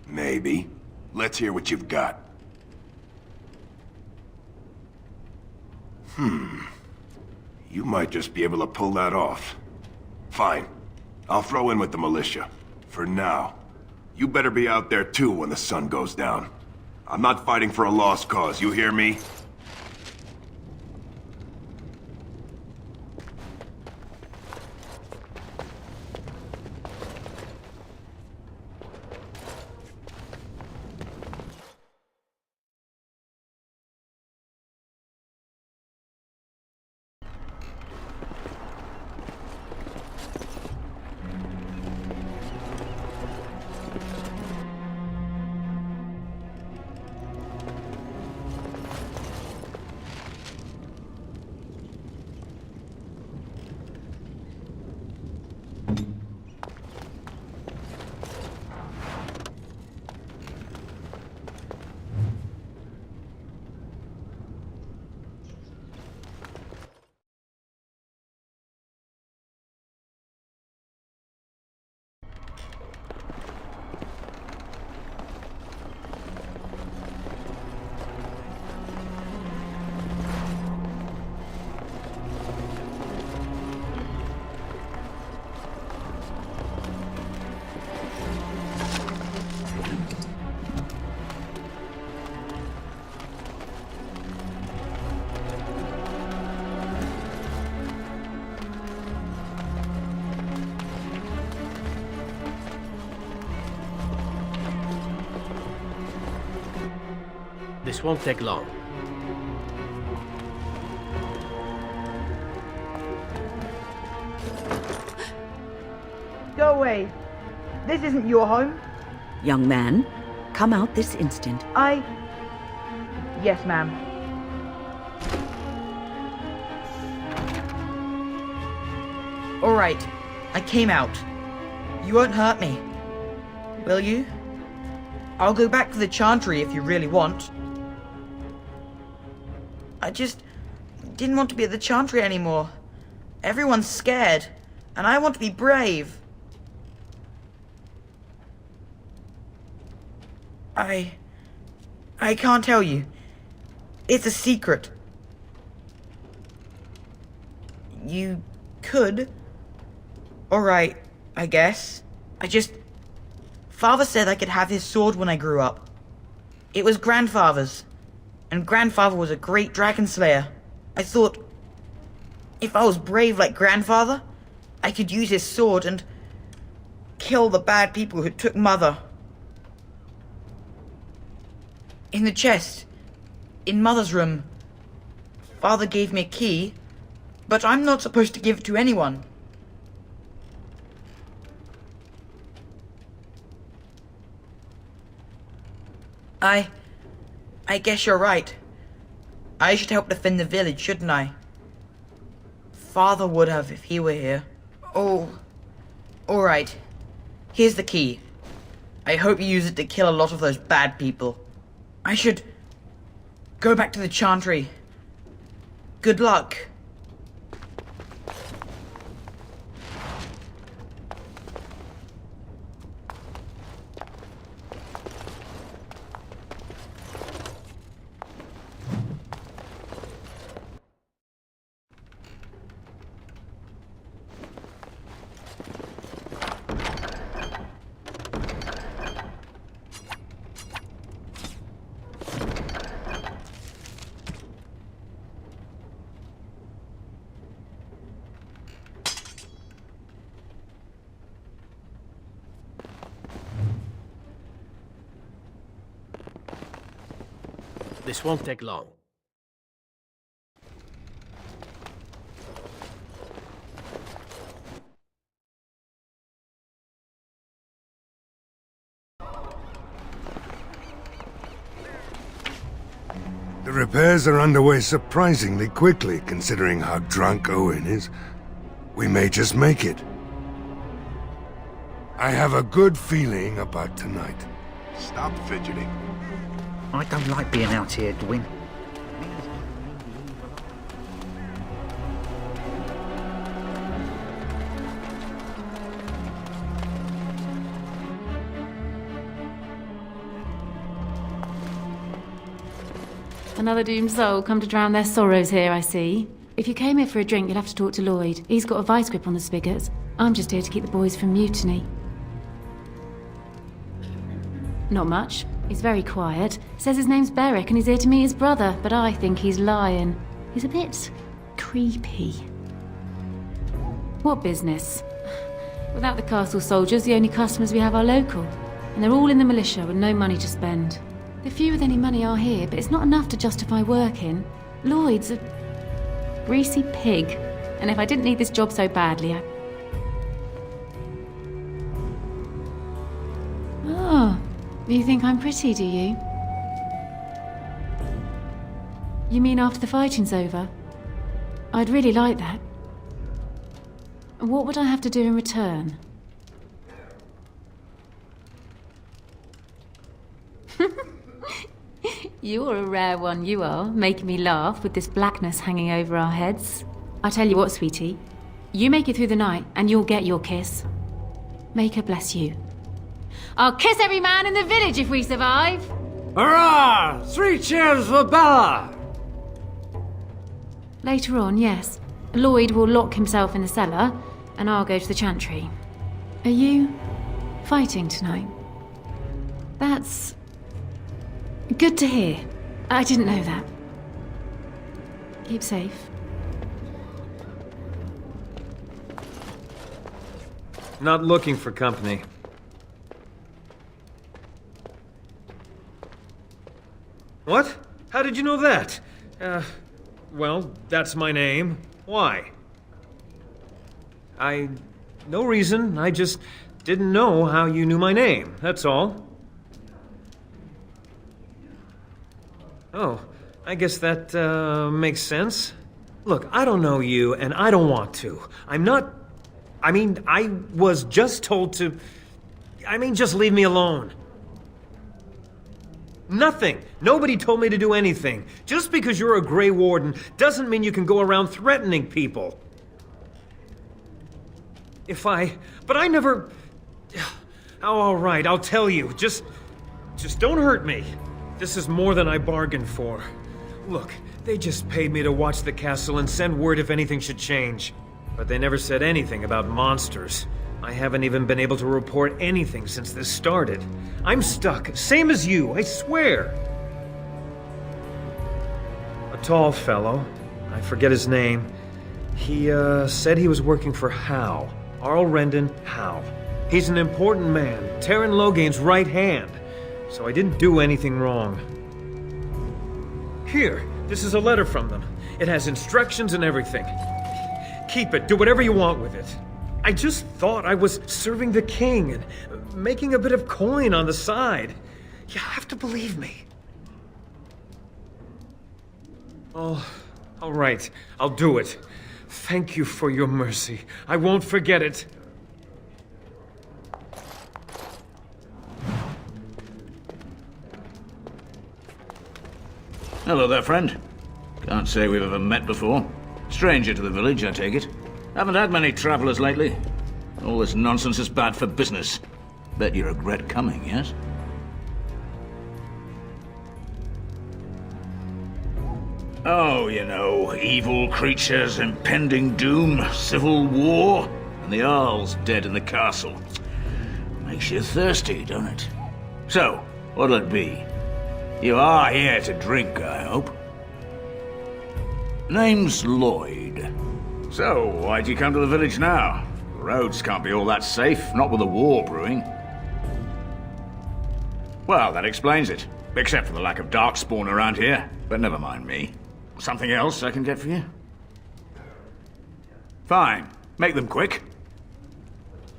Maybe. Let's hear what you've got. You might just be able to pull that off. Fine. I'll throw in with the militia. For now. You better be out there too when the sun goes down. I'm not fighting for a lost cause, you hear me? This won't take long. Go away. This isn't your home. Young man, come out this instant. Yes, ma'am. All right. I came out. You won't hurt me. Will you? I'll go back to the Chantry if you really want. I just didn't want to be at the Chantry anymore. Everyone's scared, and I want to be brave. I can't tell you. It's a secret. You could. Alright, I guess. Father said I could have his sword when I grew up. It was Grandfather's, and Grandfather was a great dragon slayer. I thought, if I was brave like Grandfather, I could use his sword and kill the bad people who took Mother. In the chest, in Mother's room, Father gave me a key, but I'm not supposed to give it to anyone. I guess you're right. I should help defend the village, shouldn't I? Father would have if he were here. Oh, alright. Here's the key. I hope you use it to kill a lot of those bad people. I should go back to the chantry. Good luck. This won't take long. The repairs are underway surprisingly quickly, considering how drunk Owen is. We may just make it. I have a good feeling about tonight. Stop fidgeting. I don't like being out here, Dwin. Another doomed soul come to drown their sorrows here, I see. If you came here for a drink, you'll have to talk to Lloyd. He's got a vice grip on the spigots. I'm just here to keep the boys from mutiny. Not much. He's very quiet. Says his name's Beric and he's here to meet his brother, but I think he's lying. He's a bit creepy. What business? Without the castle soldiers, the only customers we have are local. And they're all in the militia with no money to spend. The few with any money are here, but it's not enough to justify working. Lloyd's a greasy pig. And if I didn't need this job so badly, Oh, you think I'm pretty, do you? You mean after the fighting's over? I'd really like that. What would I have to do in return? You're a rare one, you are, making me laugh with this blackness hanging over our heads. I tell you what, sweetie. You make it through the night, and you'll get your kiss. Make her bless you. I'll kiss every man in the village if we survive! Hurrah! 3 cheers for Bella! Later on, yes. Lloyd will lock himself in the cellar, and I'll go to the chantry. Are you fighting tonight? That's good to hear. I didn't know that. Keep safe. Not looking for company. What? How did you know that? Well, that's my name. Why? No reason. I just didn't know how you knew my name, that's all. Oh, I guess that, makes sense. Look, I don't know you, and I don't want to. I was just told to... just leave me alone. Nothing. Nobody told me to do anything. Just because you're a Grey Warden doesn't mean you can go around threatening people. But I never... Oh, all right, I'll tell you. Just Just don't hurt me. This is more than I bargained for. Look, they just paid me to watch the castle and send word if anything should change. But they never said anything about monsters. I haven't even been able to report anything since this started. I'm stuck, same as you, I swear. A tall fellow, I forget his name. He, said he was working for Howe. Arl Rendon Howe. He's an important man, Terran Logain's right hand. So I didn't do anything wrong. Here, this is a letter from them. It has instructions and everything. Keep it, do whatever you want with it. I just thought I was serving the king and making a bit of coin on the side. You have to believe me. Oh, all right, I'll do it. Thank you for your mercy. I won't forget it. Hello there, friend. Can't say we've ever met before. Stranger to the village, I take it. Haven't had many travelers lately. All this nonsense is bad for business. Bet you regret coming, yes? Oh, you know, evil creatures, impending doom, civil war, and the Earl's dead in the castle. Makes you thirsty, don't it? So, what'll it be? You are here to drink, I hope. Name's Lloyd. So, why'd you come to the village now? The roads can't be all that safe, not with a war brewing. Well, that explains it. Except for the lack of darkspawn around here. But never mind me. Something else I can get for you? Fine. Make them quick.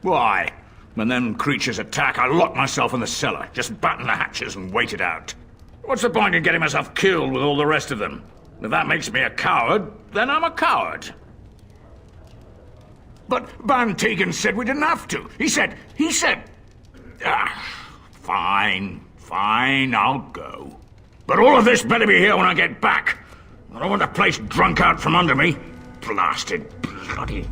Why? When them creatures attack, I lock myself in the cellar. Just batten the hatches and wait it out. What's the point in getting myself killed with all the rest of them? If that makes me a coward, then I'm a coward. But Van Tegan said we didn't have to. He said... Fine, I'll go. But all of this better be here when I get back. I don't want the place drunk out from under me. Blasted bloody...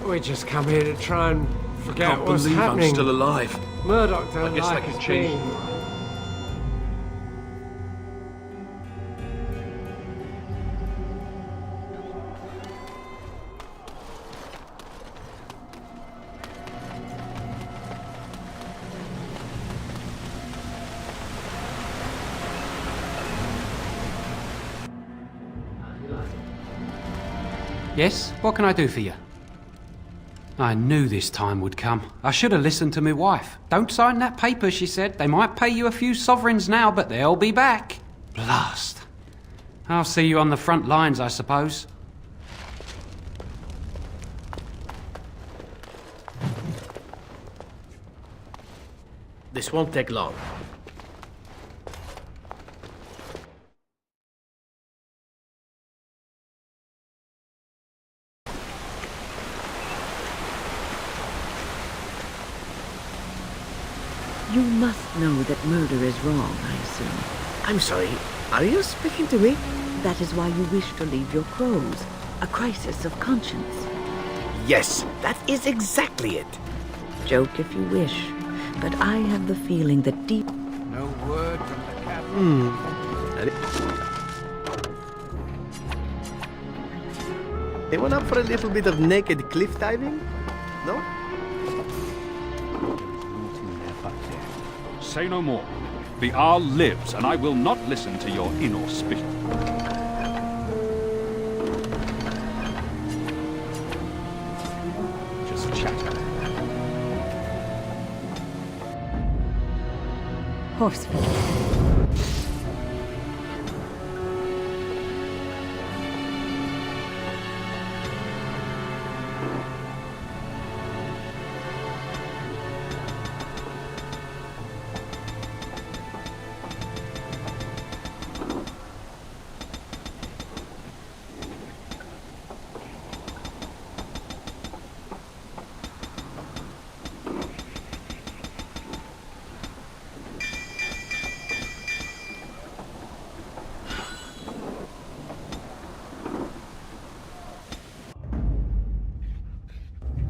We just come here to try and forget what's happening. I can't believe I'm still alive. Murdoch don't I guess like I can his change. being. Yes? What can I do for you? I knew this time would come. I should have listened to my wife. Don't sign that paper, she said. They might pay you a few sovereigns now, but they'll be back. Blast. I'll see you on the front lines, I suppose. This won't take long. You must know that murder is wrong, I assume. I'm sorry, are you speaking to me? That is why you wish to leave your crows. A crisis of conscience. Yes, that is exactly it. Joke if you wish, but I have the feeling that deep... No word from the captain. Anyone up for a little bit of naked cliff diving? No? Say no more. The Arl lives, and I will not listen to your inauspicious... Just chatter. Horseful.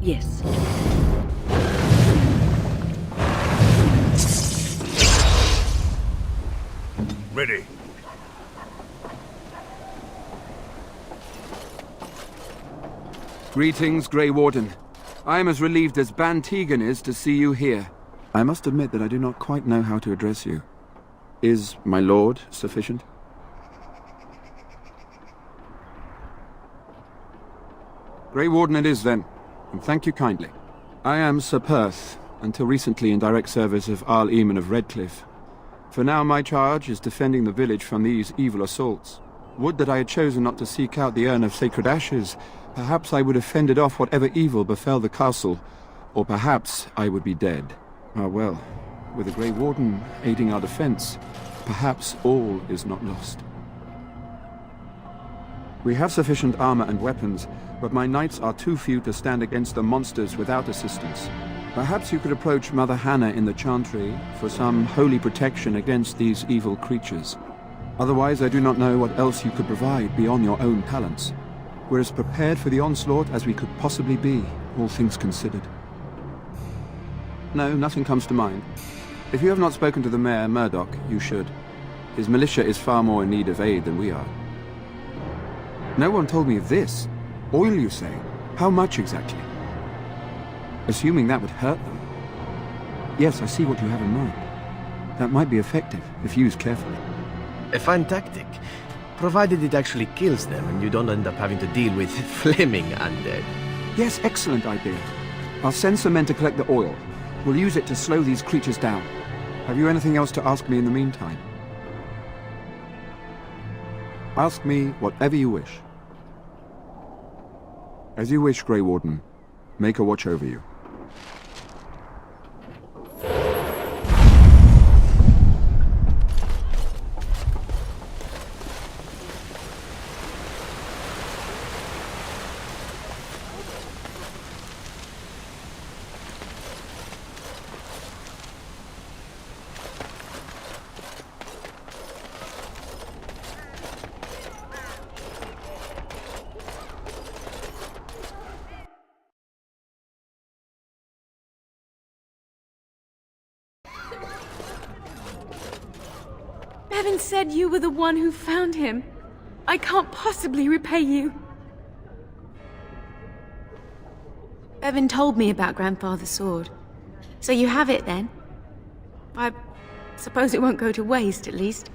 Yes. Ready. Greetings, Grey Warden. I am as relieved as Ban Tegan is to see you here. I must admit that I do not quite know how to address you. Is my lord sufficient? Grey Warden it is then, and thank you kindly. I am Sir Perth, until recently in direct service of Arl Eamon of Redcliffe. For now my charge is defending the village from these evil assaults. Would that I had chosen not to seek out the urn of sacred ashes. Perhaps I would have fended off whatever evil befell the castle, or perhaps I would be dead. Ah well, with the Grey Warden aiding our defense, perhaps all is not lost. We have sufficient armor and weapons, but my knights are too few to stand against the monsters without assistance. Perhaps you could approach Mother Hannah in the Chantry for some holy protection against these evil creatures. Otherwise, I do not know what else you could provide beyond your own talents. We're as prepared for the onslaught as we could possibly be, all things considered. No, nothing comes to mind. If you have not spoken to the Mayor, Murdoch, you should. His militia is far more in need of aid than we are. No one told me of this. Oil, you say? How much exactly? Assuming that would hurt them. Yes, I see what you have in mind. That might be effective, if used carefully. A fine tactic, provided it actually kills them and you don't end up having to deal with flaming undead. Yes, excellent idea. I'll send some men to collect the oil. We'll use it to slow these creatures down. Have you anything else to ask me in the meantime? Ask me whatever you wish. As you wish, Grey Warden. Make a watch over you. Bevan said you were the one who found him. I can't possibly repay you. Bevan told me about Grandfather's sword. So you have it then? I suppose it won't go to waste, at least.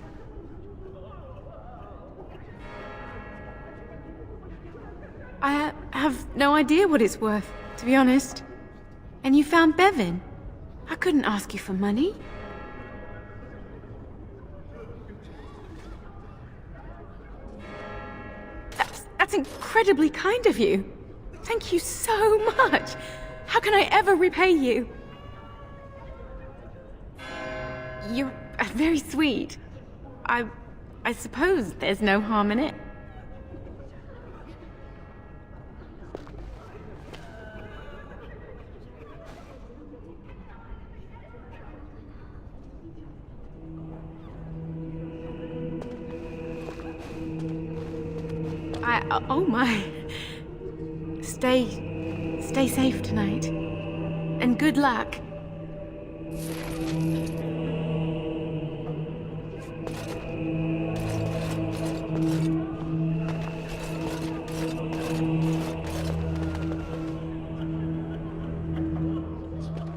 I have no idea what it's worth, to be honest. And you found Bevan. I couldn't ask you for money. That's incredibly kind of you. Thank you so much. How can I ever repay you? You're very sweet. I suppose there's no harm in it. Oh my. Stay safe tonight. And good luck.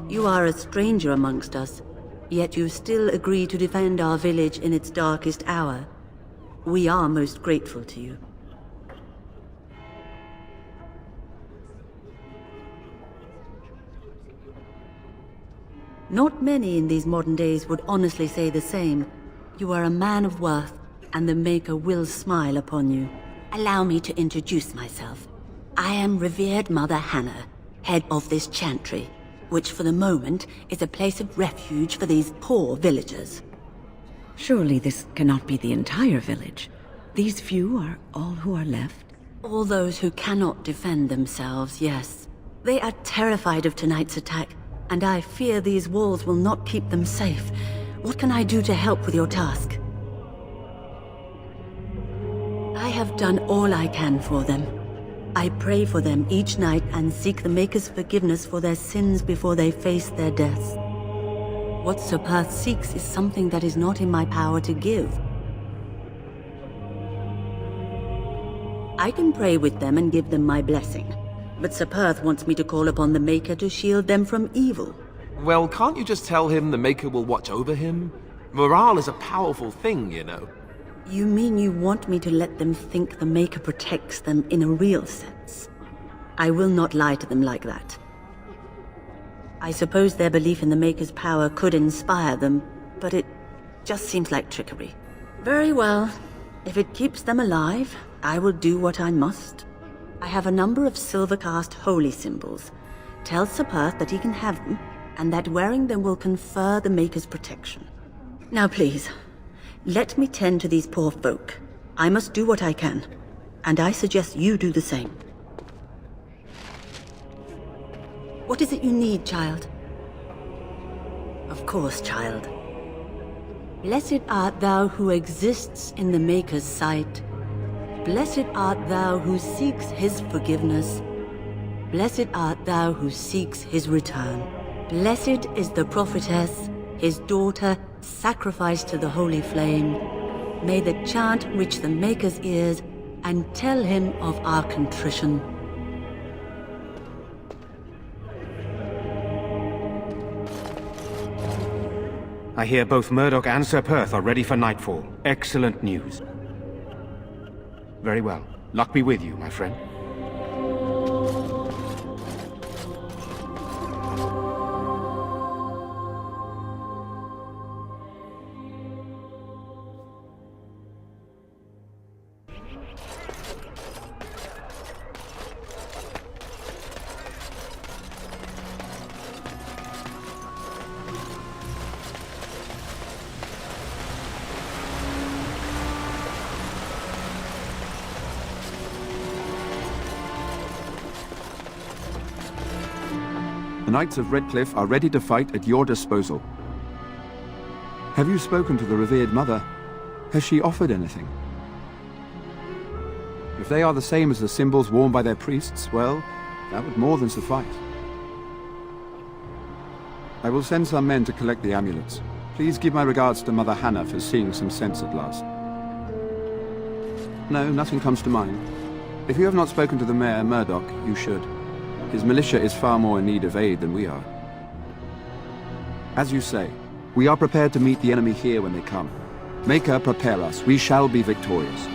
You are a stranger amongst us, yet you still agree to defend our village in its darkest hour. We are most grateful to you. Not many in these modern days would honestly say the same. You are a man of worth, and the Maker will smile upon you. Allow me to introduce myself. I am revered Mother Hannah, head of this chantry, which for the moment is a place of refuge for these poor villagers. Surely this cannot be the entire village. These few are all who are left? All those who cannot defend themselves, yes. They are terrified of tonight's attack, and I fear these walls will not keep them safe. What can I do to help with your task? I have done all I can for them. I pray for them each night and seek the Maker's forgiveness for their sins before they face their deaths. What Sir Perth seeks is something that is not in my power to give, I can pray with them and give them my blessing. But Sir Perth wants me to call upon the Maker to shield them from evil. Well, can't you just tell him the Maker will watch over him? Morale is a powerful thing, you know. You mean you want me to let them think the Maker protects them in a real sense? I will not lie to them like that. I suppose their belief in the Maker's power could inspire them, but it just seems like trickery. Very well. If it keeps them alive, I will do what I must. I have a number of silver-cast holy symbols. Tell Sir Perth that he can have them, and that wearing them will confer the Maker's protection. Now please, let me tend to these poor folk. I must do what I can, and I suggest you do the same. What is it you need, child? Of course, child. Blessed art thou who exists in the Maker's sight. Blessed art thou who seeks his forgiveness. Blessed art thou who seeks his return. Blessed is the prophetess, his daughter, sacrificed to the holy flame. May the chant reach the Maker's ears and tell him of our contrition. I hear both Murdoch and Sir Perth are ready for nightfall. Excellent news. Very well. Luck be with you, my friend. The Knights of Redcliffe are ready to fight at your disposal. Have you spoken to the revered mother? Has she offered anything? If they are the same as the symbols worn by their priests, well, that would more than suffice. I will send some men to collect the amulets. Please give my regards to Mother Hannah for seeing some sense at last. No, nothing comes to mind. If you have not spoken to the Mayor, Murdoch, you should. His militia is far more in need of aid than we are. As you say, we are prepared to meet the enemy here when they come. Maker, prepare us. We shall be victorious.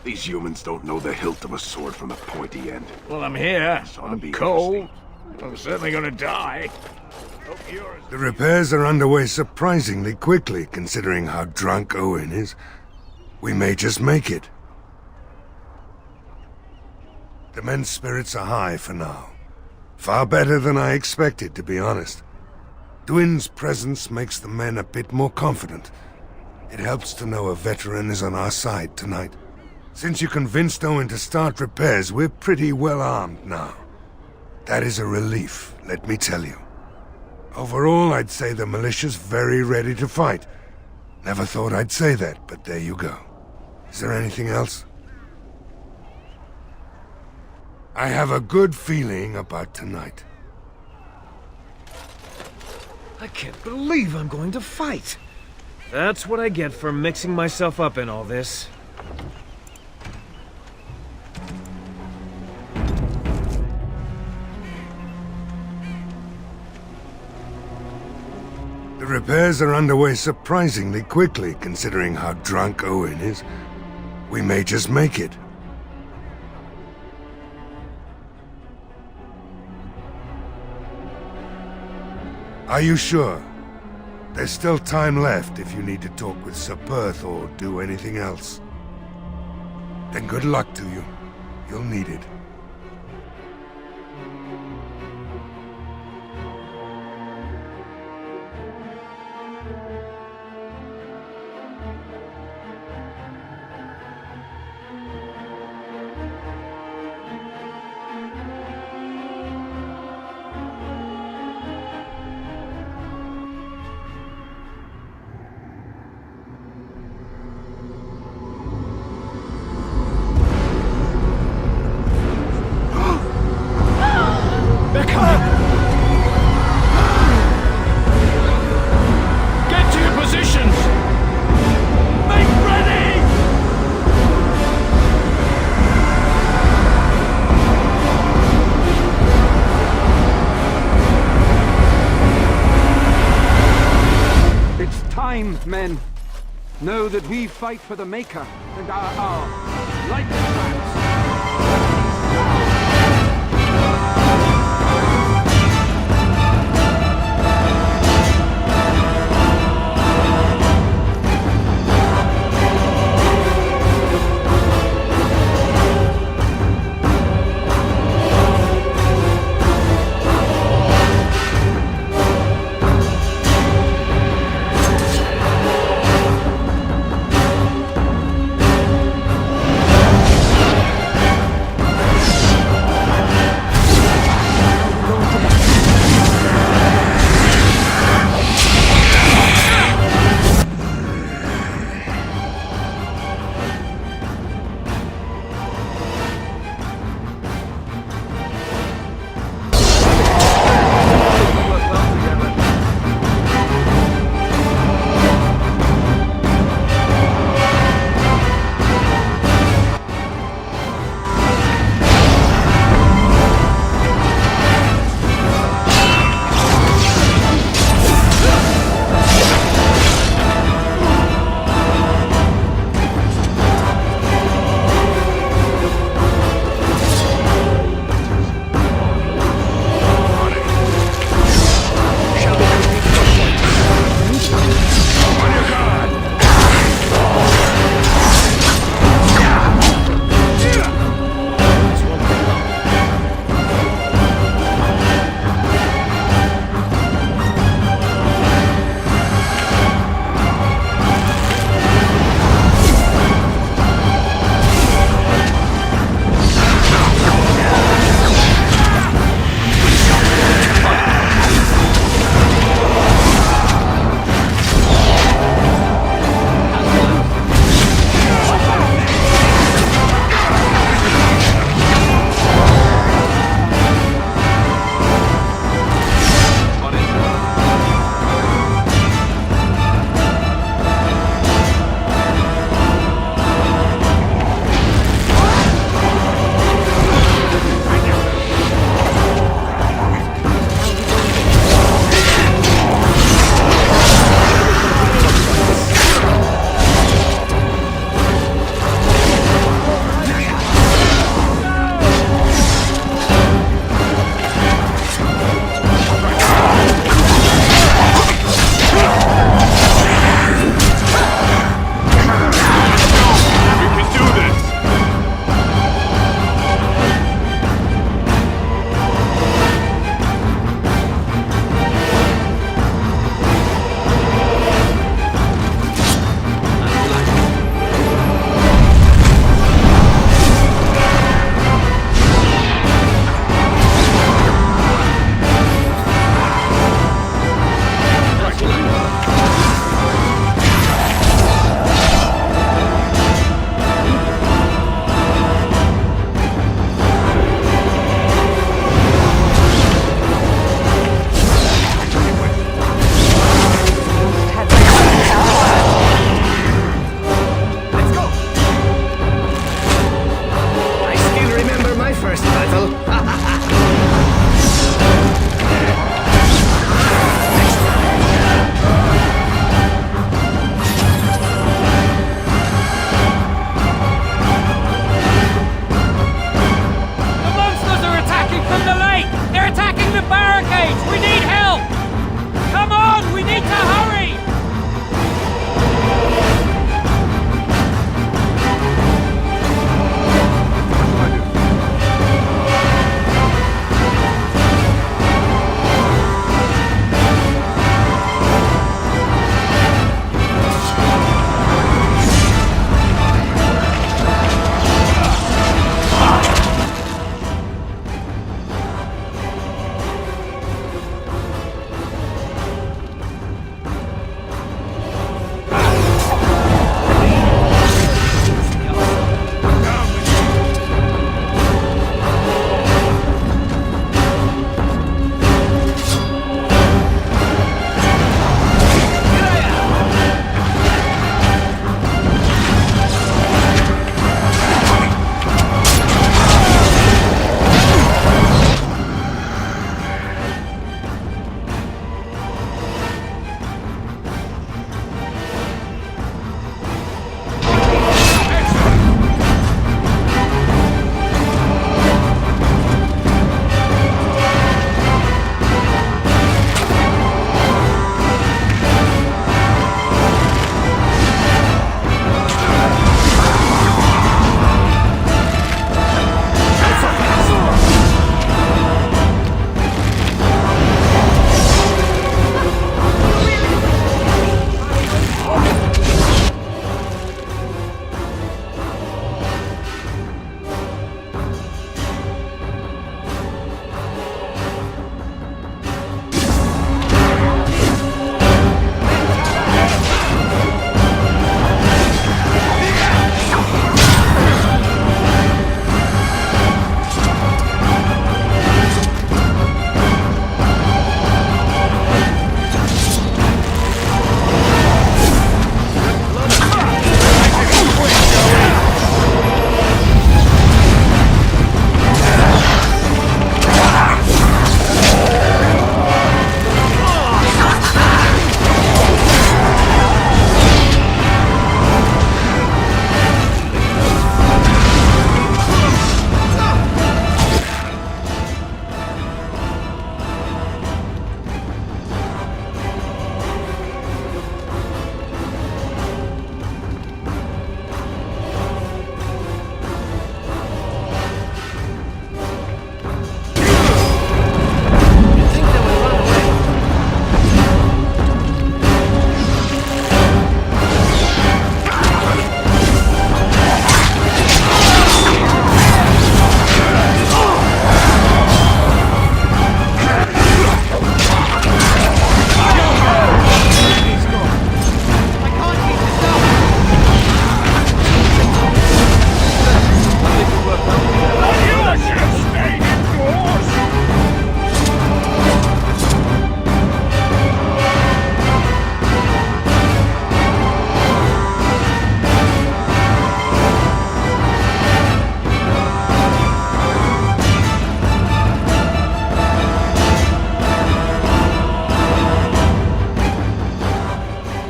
These humans don't know the hilt of a sword from the pointy end. Well, I'm here. I'm cold. I'm certainly gonna die. The repairs are underway surprisingly quickly, considering how drunk Owen is. We may just make it. The men's spirits are high for now. Far better than I expected, to be honest. Dwin's presence makes the men a bit more confident. It helps to know a veteran is on our side tonight. Since you convinced Owen to start repairs, we're pretty well armed now. That is a relief, let me tell you. Overall, I'd say the militia's very ready to fight. Never thought I'd say that, but there you go. Is there anything else? I have a good feeling about tonight. I can't believe I'm going to fight. That's what I get for mixing myself up in all this. The repairs are underway surprisingly quickly, considering how drunk Owen is. We may just make it. Are you sure? There's still time left if you need to talk with Sir Perth or do anything else. Then good luck to you. You'll need it. time, men. Know that we fight for the Maker and our hour, like the trans.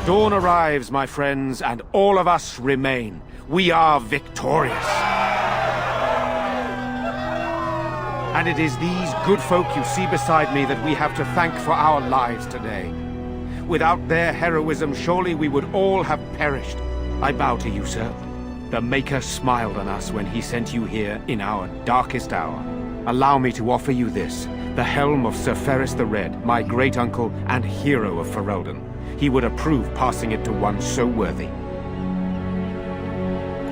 Dawn arrives, my friends, and all of us remain. We are victorious. And it is these good folk you see beside me that we have to thank for our lives today. Without their heroism, surely we would all have perished. I bow to you, sir. The Maker smiled on us when he sent you here in our darkest hour. Allow me to offer you this, the helm of Sir Ferris the Red, my great-uncle and hero of Ferelden. He would approve passing it to one so worthy.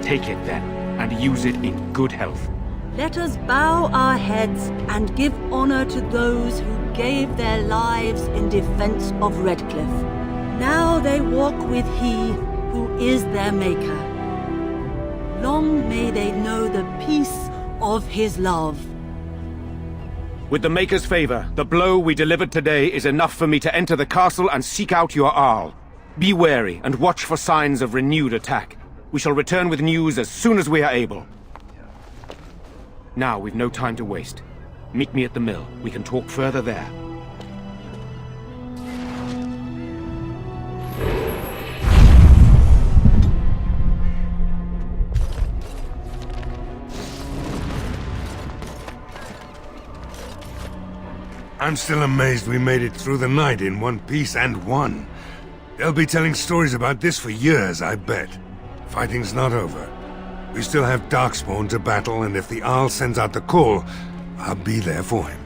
Take it then, and use it in good health. Let us bow our heads and give honor to those who gave their lives in defense of Redcliffe. Now they walk with he who is their maker. Long may they know the peace of his love. With the Maker's favor, the blow we delivered today is enough for me to enter the castle and seek out your Arl. Be wary and watch for signs of renewed attack. We shall return with news as soon as we are able. Now we've no time to waste. Meet me at the mill. We can talk further there. I'm still amazed we made it through the night in one piece and won. They'll be telling stories about this for years, I bet. Fighting's not over. We still have Darkspawn to battle, and if the Arl sends out the call, I'll be there for him.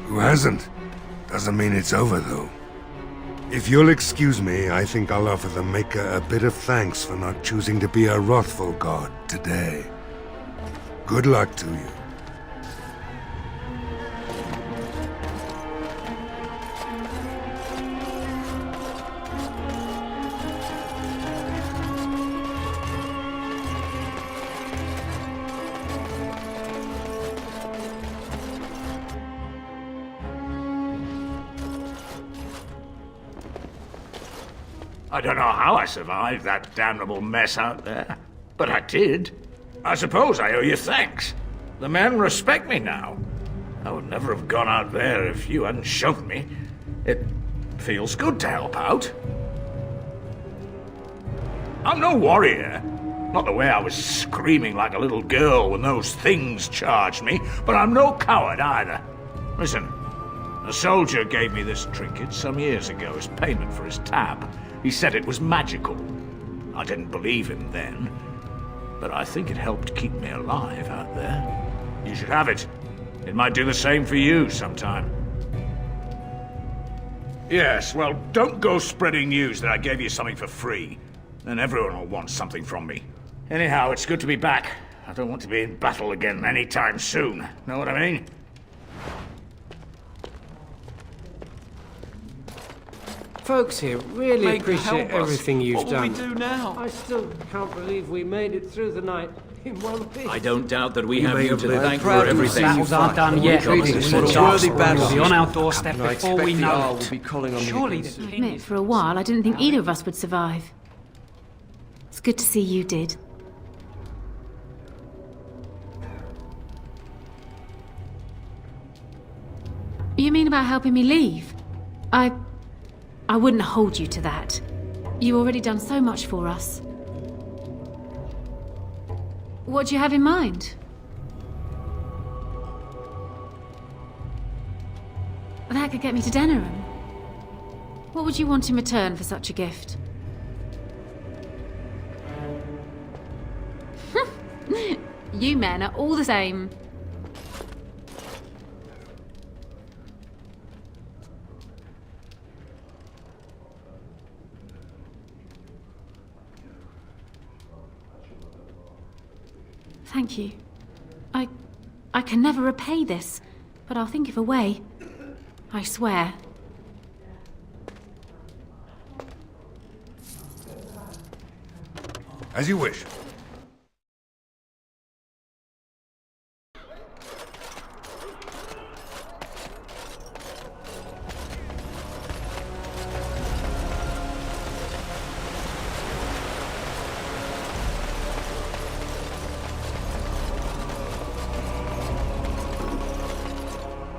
Who hasn't? Doesn't mean it's over, though. If you'll excuse me, I think I'll offer the Maker a bit of thanks for not choosing to be a wrathful god today. Good luck to you. I don't know how I survived that damnable mess out there, but I did. I suppose I owe you thanks. The men respect me now. I would never have gone out there if you hadn't shoved me. It feels good to help out. I'm no warrior. Not the way I was screaming like a little girl when those things charged me, but I'm no coward either. Listen, a soldier gave me this trinket some years ago as payment for his tab. He said it was magical. I didn't believe him then, but I think it helped keep me alive out there. You should have it. It might do the same for you sometime. Yes, well, don't go spreading news that I gave you something for free. Then everyone will want something from me. Anyhow, it's good to be back. I don't want to be in battle again anytime soon. Know what I mean? Folks here really appreciate everything you've done. What will we do now? I still can't believe we made it through the night in one piece. I don't doubt that we You have may you have to led thank proud for everything. Battles aren't done yet. Worthy We'll be on our doorstep before we know it. Will be calling on Surely the the I admit, for a while, I didn't think either of us would survive. It's good to see you did. You mean about helping me leave? I wouldn't hold you to that. You've already done so much for us. What do you have in mind? That could get me to Denerim. What would you want in return for such a gift? You men are all the same. Thank you. I can never repay this, but I'll think of a way. I swear. As you wish.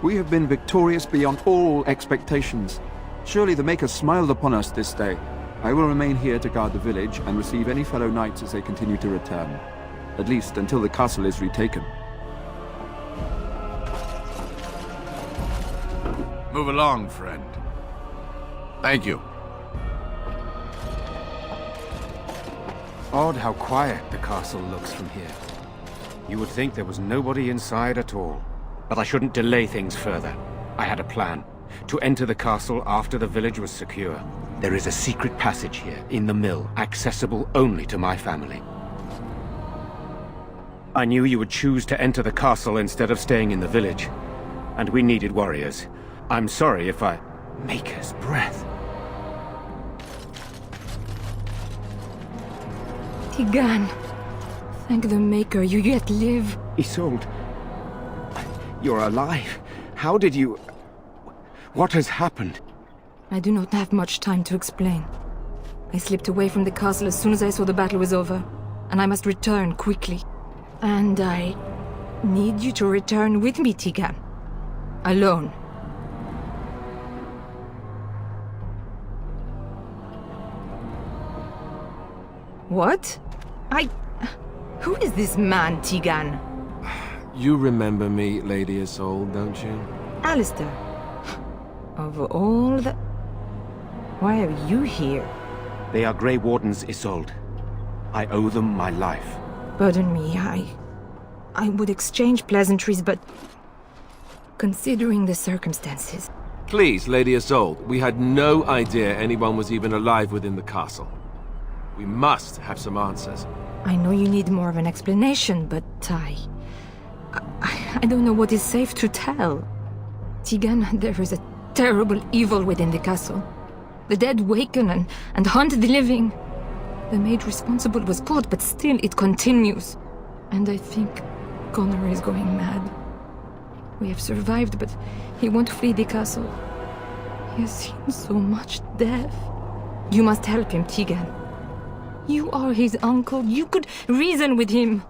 We have been victorious beyond all expectations. Surely the Maker smiled upon us this day. I will remain here to guard the village and receive any fellow knights as they continue to return. At least until the castle is retaken. Move along, friend. Thank you. Odd how quiet the castle looks from here. You would think there was nobody inside at all. But I shouldn't delay things further. I had a plan. To enter the castle after the village was secure. There is a secret passage here, in the mill, accessible only to my family. I knew you would choose to enter the castle instead of staying in the village. And we needed warriors. I'm sorry if I... Maker's breath. Tigan, thank the Maker, you yet live. Isolde, you're alive. How did you... What has happened? I do not have much time to explain. I slipped away from the castle as soon as I saw the battle was over, and I must return quickly. And I need you to return with me, Tigan. Alone. What? Who is this man, Tigan? You remember me, Lady Isolde, don't you? Alistair. Of all the... Why are you here? They are Grey Wardens, Isolde. I owe them my life. Pardon me, I would exchange pleasantries, but... Considering the circumstances... Please, Lady Isolde, we had no idea anyone was even alive within the castle. We must have some answers. I know you need more of an explanation, but I don't know what is safe to tell. Tigan, there is a terrible evil within the castle. The dead waken and haunt the living. The maid responsible was caught, but still it continues. And I think Connor is going mad. We have survived, but he won't flee the castle. He has seen so much death. You must help him, Tigan. You are his uncle. You could reason with him.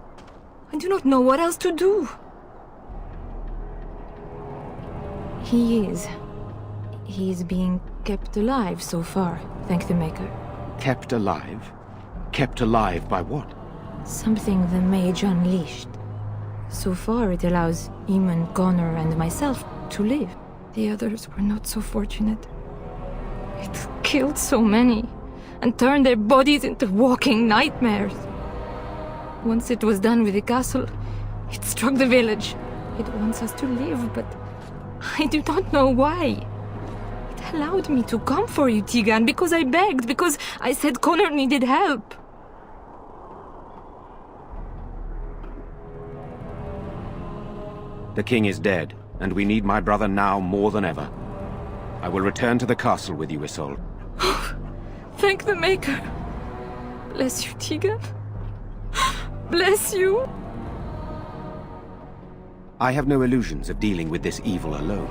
I do not know what else to do. He is being kept alive so far, thank the Maker. Kept alive? Kept alive by what? Something the mage unleashed. So far it allows Eamon, Connor, and myself to live. The others were not so fortunate. It killed so many, and turned their bodies into walking nightmares. Once it was done with the castle, it struck the village. It wants us to live, but I do not know why. It allowed me to come for you, Tigan, because I begged, because I said Connor needed help. The king is dead, and we need my brother now more than ever. I will return to the castle with you, Isolde. Thank the Maker. Bless you, Tigan. Bless you. I have no illusions of dealing with this evil alone.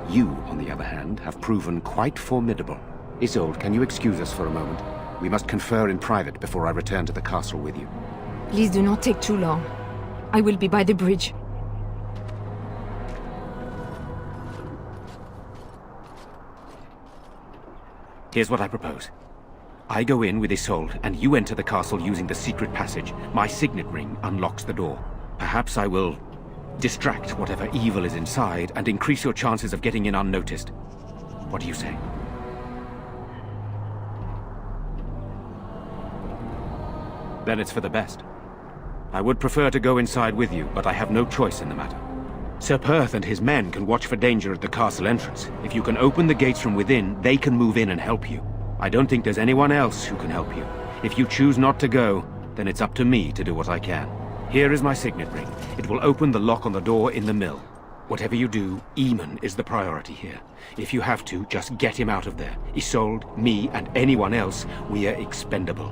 You, on the other hand, have proven quite formidable. Isolde, can you excuse us for a moment? We must confer in private before I return to the castle with you. Please do not take too long. I will be by the bridge. Here's what I propose. I go in with Isolde, and you enter the castle using the secret passage. My signet ring unlocks the door. Perhaps I will distract whatever evil is inside and increase your chances of getting in unnoticed. What do you say? Then it's for the best. I would prefer to go inside with you, but I have no choice in the matter. Sir Perth and his men can watch for danger at the castle entrance. If you can open the gates from within, they can move in and help you. I don't think there's anyone else who can help you. If you choose not to go, then it's up to me to do what I can. Here is my signet ring. It will open the lock on the door in the mill. Whatever you do, Eamon is the priority here. If you have to, just get him out of there. Isolde, me, and anyone else, we are expendable.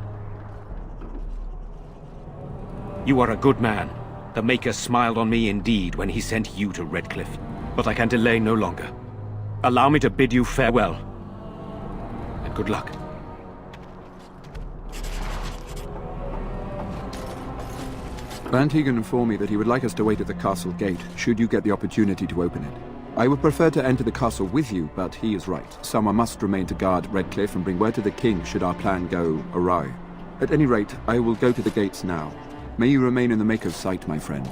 You are a good man. The Maker smiled on me indeed when he sent you to Redcliffe. But I can delay no longer. Allow me to bid you farewell. And good luck. Van Tegan informed me that he would like us to wait at the castle gate, should you get the opportunity to open it. I would prefer to enter the castle with you, but he is right. Someone must remain to guard Redcliffe and bring word to the king should our plan go awry. At any rate, I will go to the gates now. May you remain in the Maker's sight, my friend.